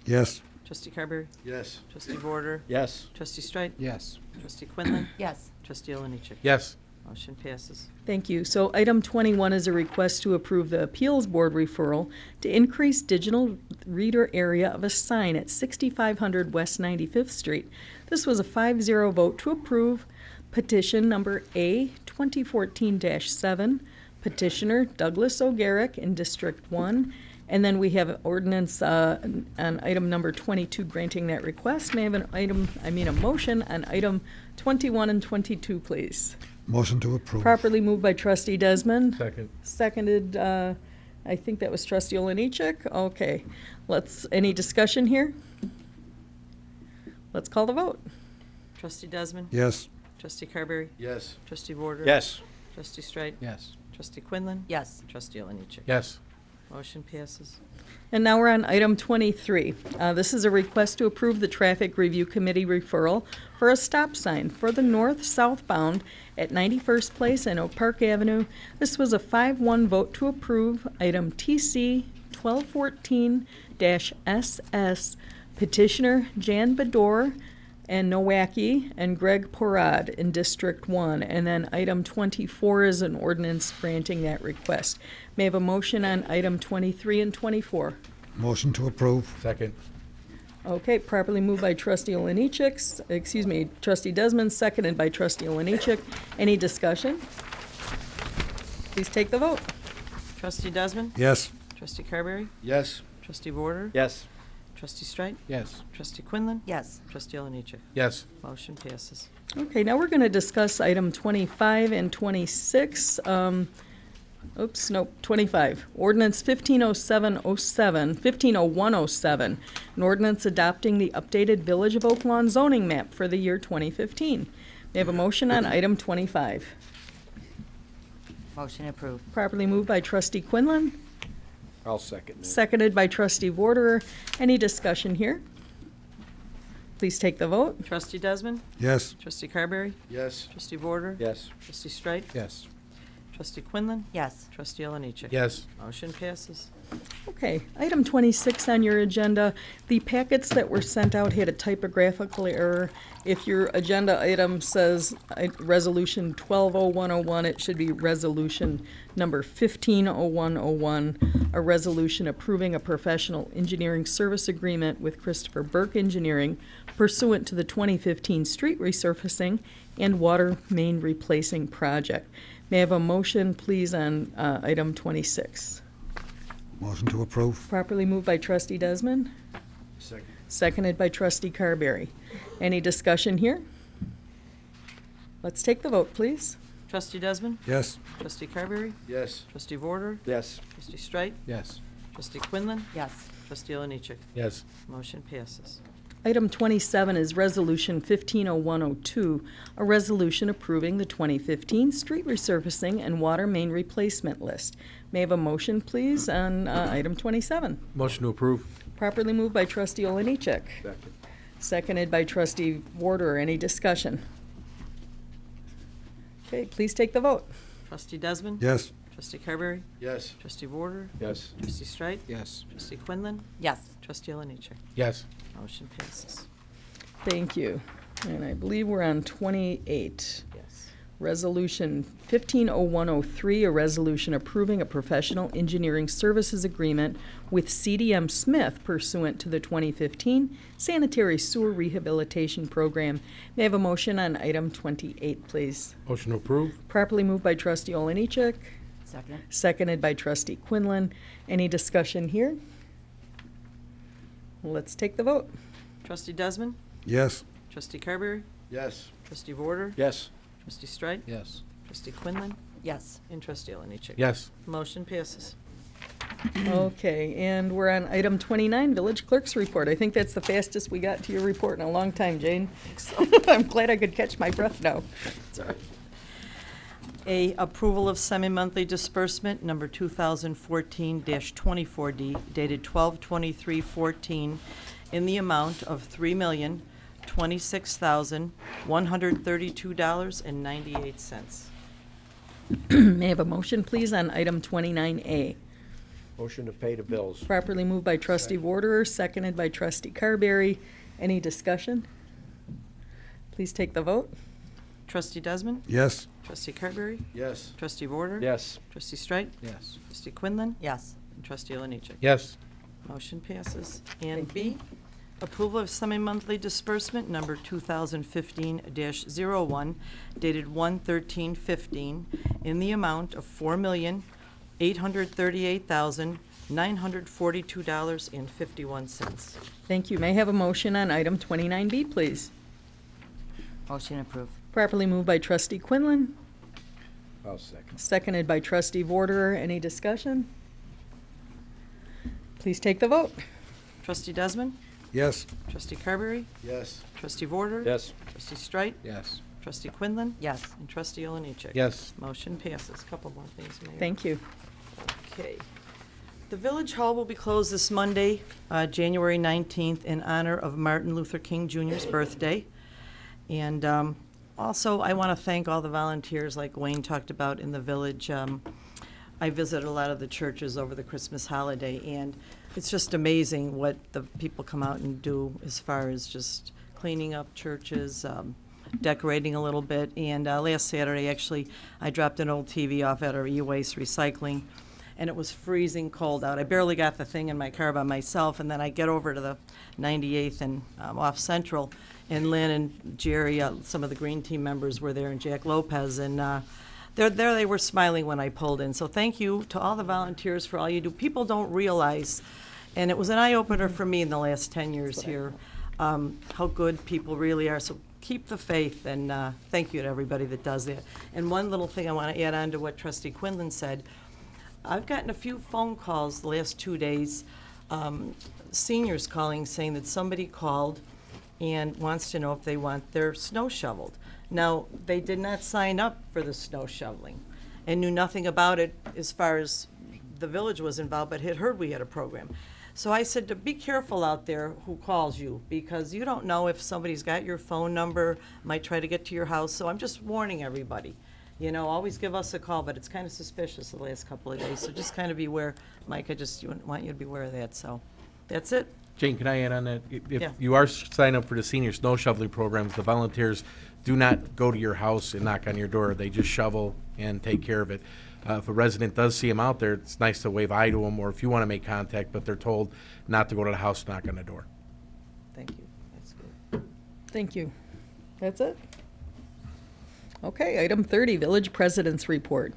Yes. Trustee Carberry? Yes. Trustee Vorder? Yes. Trustee Streit? Yes. Trustee Quinlan? Yes. Trustee Olenichik? Yes. Motion passes. Thank you. So item 21 is a request to approve the Appeals Board referral to increase digital reader area of a sign at 6500 West 95th Street. This was a 5-0 vote to approve. Petition number A 2014-7, petitioner Douglas O'Garrick in District 1. And then we have ordinance on item number 22 granting that request. May I have a motion on item 21 and 22, please? Motion to approve. Properly moved by trustee Desmond. Second. Seconded, I think that was trustee Oliniechek. Okay, any discussion here? Let's call the vote. Trustee Desmond? Yes. Trustee Carberry? Yes. Trustee Warder? Yes. Trustee Streit? Yes. Trustee Quinlan? Yes. Trustee Oliniechek? Yes. Motion passes. And now we're on item 23. This is a request to approve the Traffic Review Committee referral for a stop sign for the north-southbound at 91st Place and Oak Park Avenue. This was a 5-1 vote to approve item TC 1214-SS. Petitioner Jan Bador and Nowacki and Greg Porad in District 1. And then item 24 is an ordinance granting that request. May I have a motion on item 23 and 24? Motion to approve. Second. Okay, properly moved by trustee trustee Desmond, seconded by trustee Oliniechek. Any discussion? Please take the vote. Trustee Desmond? Yes. Trustee Carberry? Yes. Trustee Warder? Yes. Trustee Streit? Yes. Trustee Quinlan? Yes. Trustee Oliniechek? Yes. Motion passes. Okay, now we're going to discuss item 25 and 26. 25. Ordinance 150107, an ordinance adopting the updated Village of Oak Lawn zoning map for the year 2015. May I have a motion on item 25? Motion approved. Properly moved by trustee Quinlan, I'll second that. seconded by trustee Warderer. Any discussion here? Please take the vote. Trustee Desmond? Yes. Trustee Carberry? Yes. Trustee Warder? Yes. Trustee Streit? Yes. Trustee Quinlan? Yes. Trustee Oliniechek? Yes. Motion passes. Okay, item 26 on your agenda. The packets that were sent out had a typographical error. If your agenda item says Resolution 120101, it should be Resolution number 150101, a resolution approving a professional engineering service agreement with Christopher Burke Engineering pursuant to the 2015 street resurfacing and water main replacing project. May I have a motion, please, on item 26? Motion to approve. Properly moved by trustee Desmond, Second. seconded by trustee Carberry. Any discussion here? Let's take the vote, please. Trustee Desmond? Yes. Trustee Carberry? Yes. Trustee Warder? Yes. Trustee Streit? Yes. Trustee Quinlan? Yes. Trustee Oliniechek? Yes. Motion passes. Item 27 is Resolution 150102, a resolution approving the 2015 street resurfacing and water main replacement list. May I have a motion, please, on item 27? Motion to approve. Properly moved by trustee Oliniechek, Second. seconded by trustee Warder. Any discussion? Okay, please take the vote. Trustee Desmond? Yes. Trustee Carberry? Yes. Trustee Warder? Yes. Trustee Streit? Yes. Trustee Quinlan? Yes. Trustee Oliniechek? Yes. Motion passes. Thank you. And I believe we're on 28. Yes. Resolution 150103, a resolution approving a professional engineering services agreement with CDM Smith pursuant to the 2015 Sanitary Sewer Rehabilitation Program. May I have a motion on item 28, please? Motion to approve. Properly moved by trustee Oliniechek, Second. seconded by trustee Quinlan. Any discussion here? Let's take the vote. Trustee Desmond? Yes. Trustee Carberry? Yes. Trustee Warder? Yes. Trustee Streit? Yes. Trustee Quinlan? Yes. And Trustee Oliniechek? Yes. Motion passes. Okay, and we're on item 29, Village Clerk's Report. I think that's the fastest we got to your report in a long time, Jane. So I'm glad I could catch my breath now. Sorry. A approval of semi-monthly disbursement number 2014-24D dated 12/23/14 in the amount of $3,026,132.98. May I have a motion, please, on item 29A? Motion to pay the bills. Properly moved by trustee Warderer, seconded by trustee Carberry. Any discussion? Please take the vote. Trustee Desmond? Yes. Trustee Carberry? Yes. Trustee Warder? Yes. Trustee Streit? Yes. Trustee Quinlan? Yes. And Trustee Oliniechek? Yes. Motion passes. And B, approval of semi-monthly disbursement number 2015-01 dated 1/13/15 in the amount of $4,838,900 $942.51. Thank you. May I have a motion on item 29B, please? Motion approved. Properly moved by trustee Quinlan, I'll second. seconded by trustee Vorderer. Any discussion? Please take the vote. Trustee Desmond? Yes. Trustee Carberry? Yes. Trustee Vorder? Yes. Trustee Streit? Yes. Trustee Quinlan? Yes. And trustee Oliniechek? Yes. Motion passes. Couple more things, Mayor. Thank you. Okay. The Village Hall will be closed this Monday, January 19th, in honor of Martin Luther King Jr.'s birthday. And also, I want to thank all the volunteers, like Wayne talked about in the village. I visited a lot of the churches over the Christmas holiday, and it's just amazing what the people come out and do as far as just cleaning up churches, decorating a little bit. And last Saturday, actually, I dropped an old TV off at our e-waste recycling, and it was freezing cold out. I barely got the thing in my car by myself, and then I get over to the 98th and off Central, and Lynn and Jerry, some of the Green Team members were there, and Jack Lopez, and there they were smiling when I pulled in. So thank you to all the volunteers for all you do. People don't realize, and it was an eye-opener for me in the last 10 years here, how good people really are. So keep the faith, and thank you to everybody that does that. And one little thing I want to add on to what Trustee Quinlan said, I've gotten a few phone calls the last 2 days, seniors calling saying that somebody called and wants to know if they want their snow shoveled. Now, they did not sign up for the snow shoveling and knew nothing about it as far as the village was involved, but had heard we had a program. So I said to be careful out there who calls you, because you don't know if somebody's got your phone number, might try to get to your house. So I'm just warning everybody. You know, always give us a call, but it's kind of suspicious the last couple of days. So just kind of beware. Mike, I just want you to be aware of that. So that's it. Jane, can I add on that? If Yeah. you are signed up for the senior snow shoveling programs, the volunteers do not go to your house and knock on your door. They just shovel and take care of it. If a resident does see them out there, it's nice to wave hi to them, or if you want to make contact, but they're told not to go to the house, knock on the door. Thank you. That's good. Thank you. That's it? Okay, item 30, Village President's Report.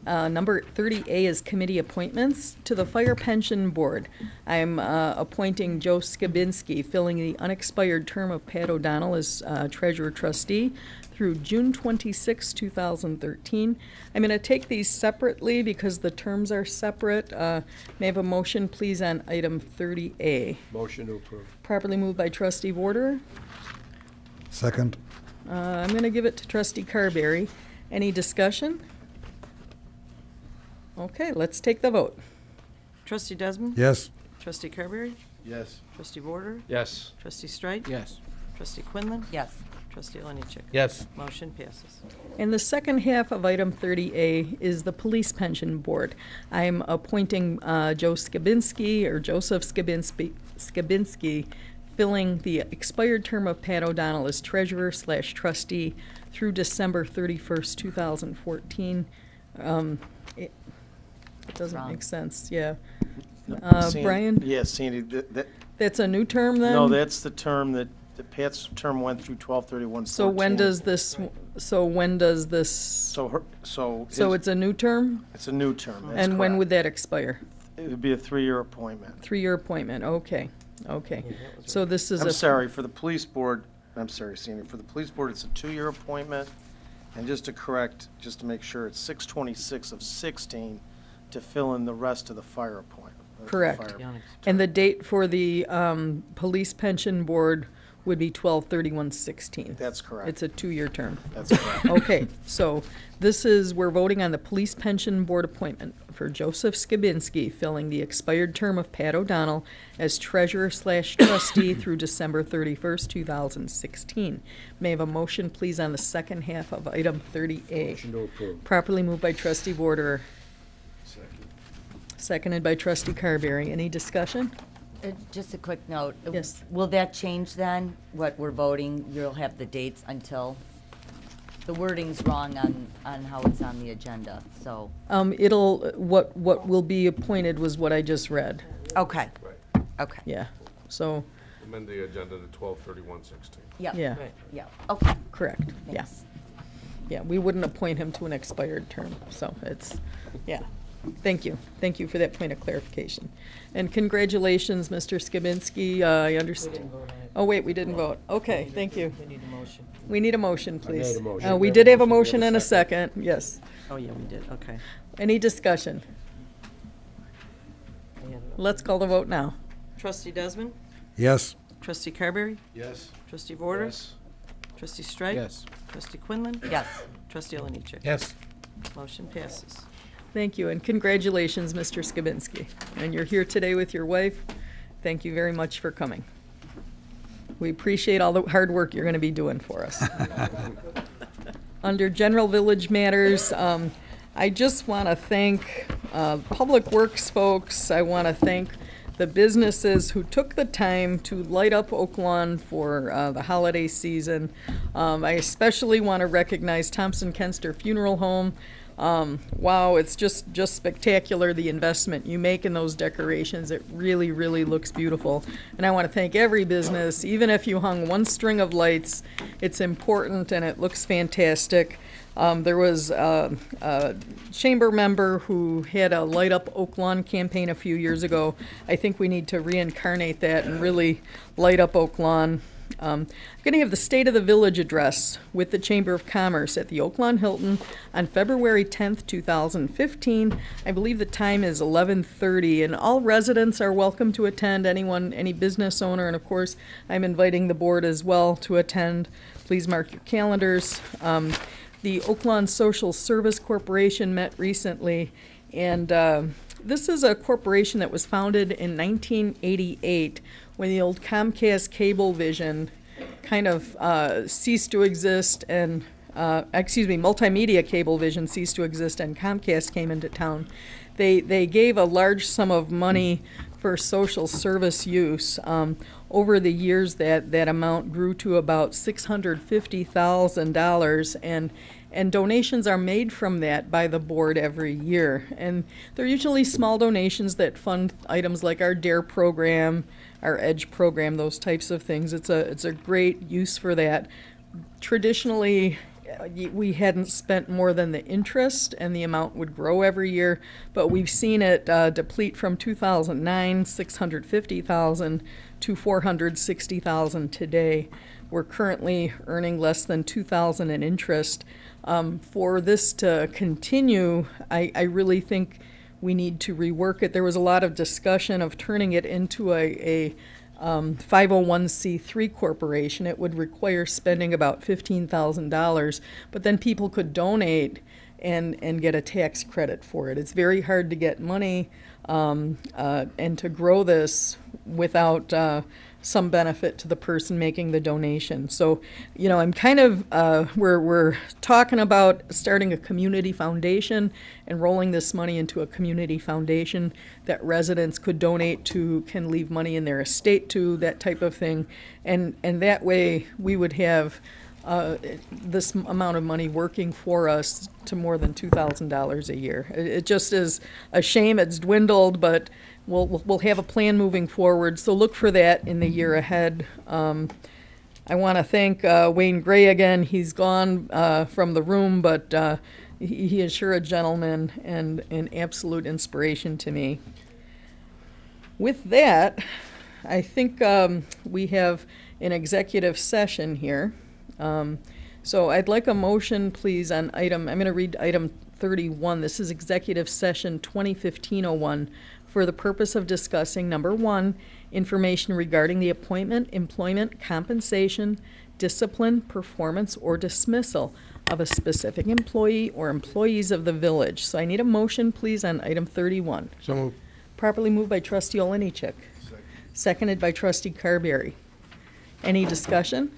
Number 30A is committee appointments. To the Fire Pension Board, I'm appointing Joe Skabinski, filling the unexpired term of Pat O'Donnell as Treasurer Trustee through June 26, 2013. I'm going to take these separately because the terms are separate. May I have a motion, please, on item 30A? Motion to approve. Properly moved by Trustee Vorderer. Second. I'm going to give it to Trustee Carberry. Any discussion? Okay, let's take the vote. Trustee Desmond? Yes. Trustee Carberry? Yes. Trustee Vorder? Yes. Trustee Streit? Yes. Trustee Quinlan? Yes. Trustee Oliniechek? Yes. Motion passes. And the second half of item 30A is the Police Pension Board. I'm appointing Joe Skabinski, or Joseph Skabinski, filling the expired term of Pat O'Donnell as Treasurer/Trustee through December 31st, 2014. It doesn't Wrong. make sense, yeah. Sandy- Brian? Yes, Sandy, That's a new term then? no, that's the term that Pat's term went through 12/31/14. So when does this, So it's a new term? it's a new term, that's And when correct. would that expire? It would be a 3-year appointment. 3-year appointment, okay, okay. So this is I'm a. sorry, for the police board, I'm sorry, Sandy, for the police board, it's a 2-year appointment. And just to correct, just to make sure, it's 6/26 of 16 to fill in the rest of the fire appointment. Correct. And the date for the Police Pension Board would be 12/31/16. That's correct. It's a 2-year term. That's correct. Okay, so we're voting on the Police Pension Board appointment for Joseph Skabinski, filling the expired term of Pat O'Donnell as Treasurer/Trustee through December 31st, 2016. May I have a motion, please, on the second half of item 30A? Motion to approve. Properly moved by Trustee Vorderer, Second. seconded by Trustee Carberry. Any discussion? Just a quick note. Yes. Will that change then, what we're voting? You'll have the dates until, the wording's wrong on how it's on the agenda, so. What will be appointed was what I just read. Okay. Right. Okay. Yeah, so, Amend the agenda to 12/31/16. Yeah. yeah, Yeah, okay. correct, yeah. Thanks. Yeah, we wouldn't appoint him to an expired term, so it's, yeah. Thank you. Thank you for that point of clarification. And congratulations, Mr. Skibinski. I understand. Oh, wait, we didn't vote. Okay, thank you. We need a motion. We need a motion, please. made a motion. We did have a motion and a second, yes. Oh, yeah, we did, okay. Any discussion? Let's call the vote now. Trustee Desmond? Yes. Trustee Carberry? Yes. Trustee Vorder? Yes. Trustee Strike? Yes. Trustee Quinlan? Yes. Trustee Oliniechek? Yes. Motion passes. Thank you, and congratulations, Mr. Skibinski. And you're here today with your wife. Thank you very much for coming. We appreciate all the hard work you're going to be doing for us. Under General Village Matters, I just want to thank Public Works folks. I want to thank the businesses who took the time to light up Oak Lawn for the holiday season. I especially want to recognize Thompson Kenster Funeral Home. Wow, it's just spectacular, the investment you make in those decorations. It really, really looks beautiful. And I want to thank every business. Even if you hung one string of lights, it's important and it looks fantastic. There was a chamber member who had a Light Up Oak Lawn campaign a few years ago. I think we need to reincarnate that and really light up Oak Lawn. I'm going to have the State of the Village address with the Chamber of Commerce at the Oak Lawn Hilton on February 10th, 2015. I believe the time is 11:30, and all residents are welcome to attend, any business owner, and of course, I'm inviting the board as well to attend. Please mark your calendars. The Oak Lawn Social Service Corporation met recently, and this is a corporation that was founded in 1988 when the old Comcast Cablevision kind of ceased to exist, and Multimedia Cablevision ceased to exist, and Comcast came into town. They gave a large sum of money for social service use. Over the years, that amount grew to about $650,000, and donations are made from that by the board every year. And they're usually small donations that fund items like our DARE program, our EDGE program, those types of things. It's a great use for that. Traditionally, we hadn't spent more than the interest, and the amount would grow every year, but we've seen it deplete from 2009, $650,000 to $460,000 today. We're currently earning less than $2,000 in interest. For this to continue, I really think we need to rework it. There was a lot of discussion of turning it into a 501c3 corporation. It would require spending about $15,000, but then people could donate and get a tax credit for it. It's very hard to get money and to grow this without some benefit to the person making the donation. So, I'm kind of, we're talking about starting a community foundation and rolling this money into a community foundation that residents could donate to, can leave money in their estate to, that type of thing. And that way we would have this amount of money working for us to more than $2,000 a year. It just is a shame it's dwindled, but we'll have a plan moving forward, so look for that in the year ahead. I want to thank Wayne Gray again. He's gone from the room, but he is sure a gentleman and an absolute inspiration to me. With that, I think we have an executive session here. So I'd like a motion, please, on I'm going to read item 31. This is executive session 2015-01 for the purpose of discussing, number one, information regarding the appointment, employment, compensation, discipline, performance, or dismissal of a specific employee or employees of the village. So I need a motion, please, on item 31. So moved. Properly moved by trustee Oliniechek. Seconded by trustee Carberry. Any discussion?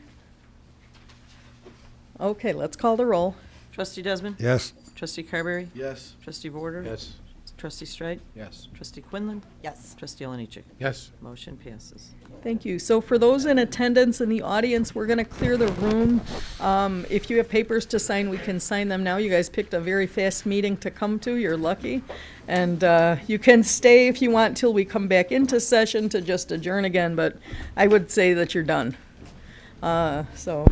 Okay, let's call the roll. Trustee Desmond? Yes. Trustee Carberry? Yes. Trustee Vorder? Yes. Trustee Strike? Yes. Trustee Quinlan? Yes. Trustee Oliniechek? Yes. Motion passes. Thank you. So for those in attendance in the audience, we're going to clear the room. If you have papers to sign, we can sign them now. You guys picked a very fast meeting to come to. You're lucky. And you can stay if you want till we come back into session to just adjourn again, but I would say that you're done. So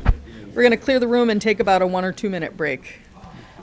we're going to clear the room and take about a 1 or 2 minute break.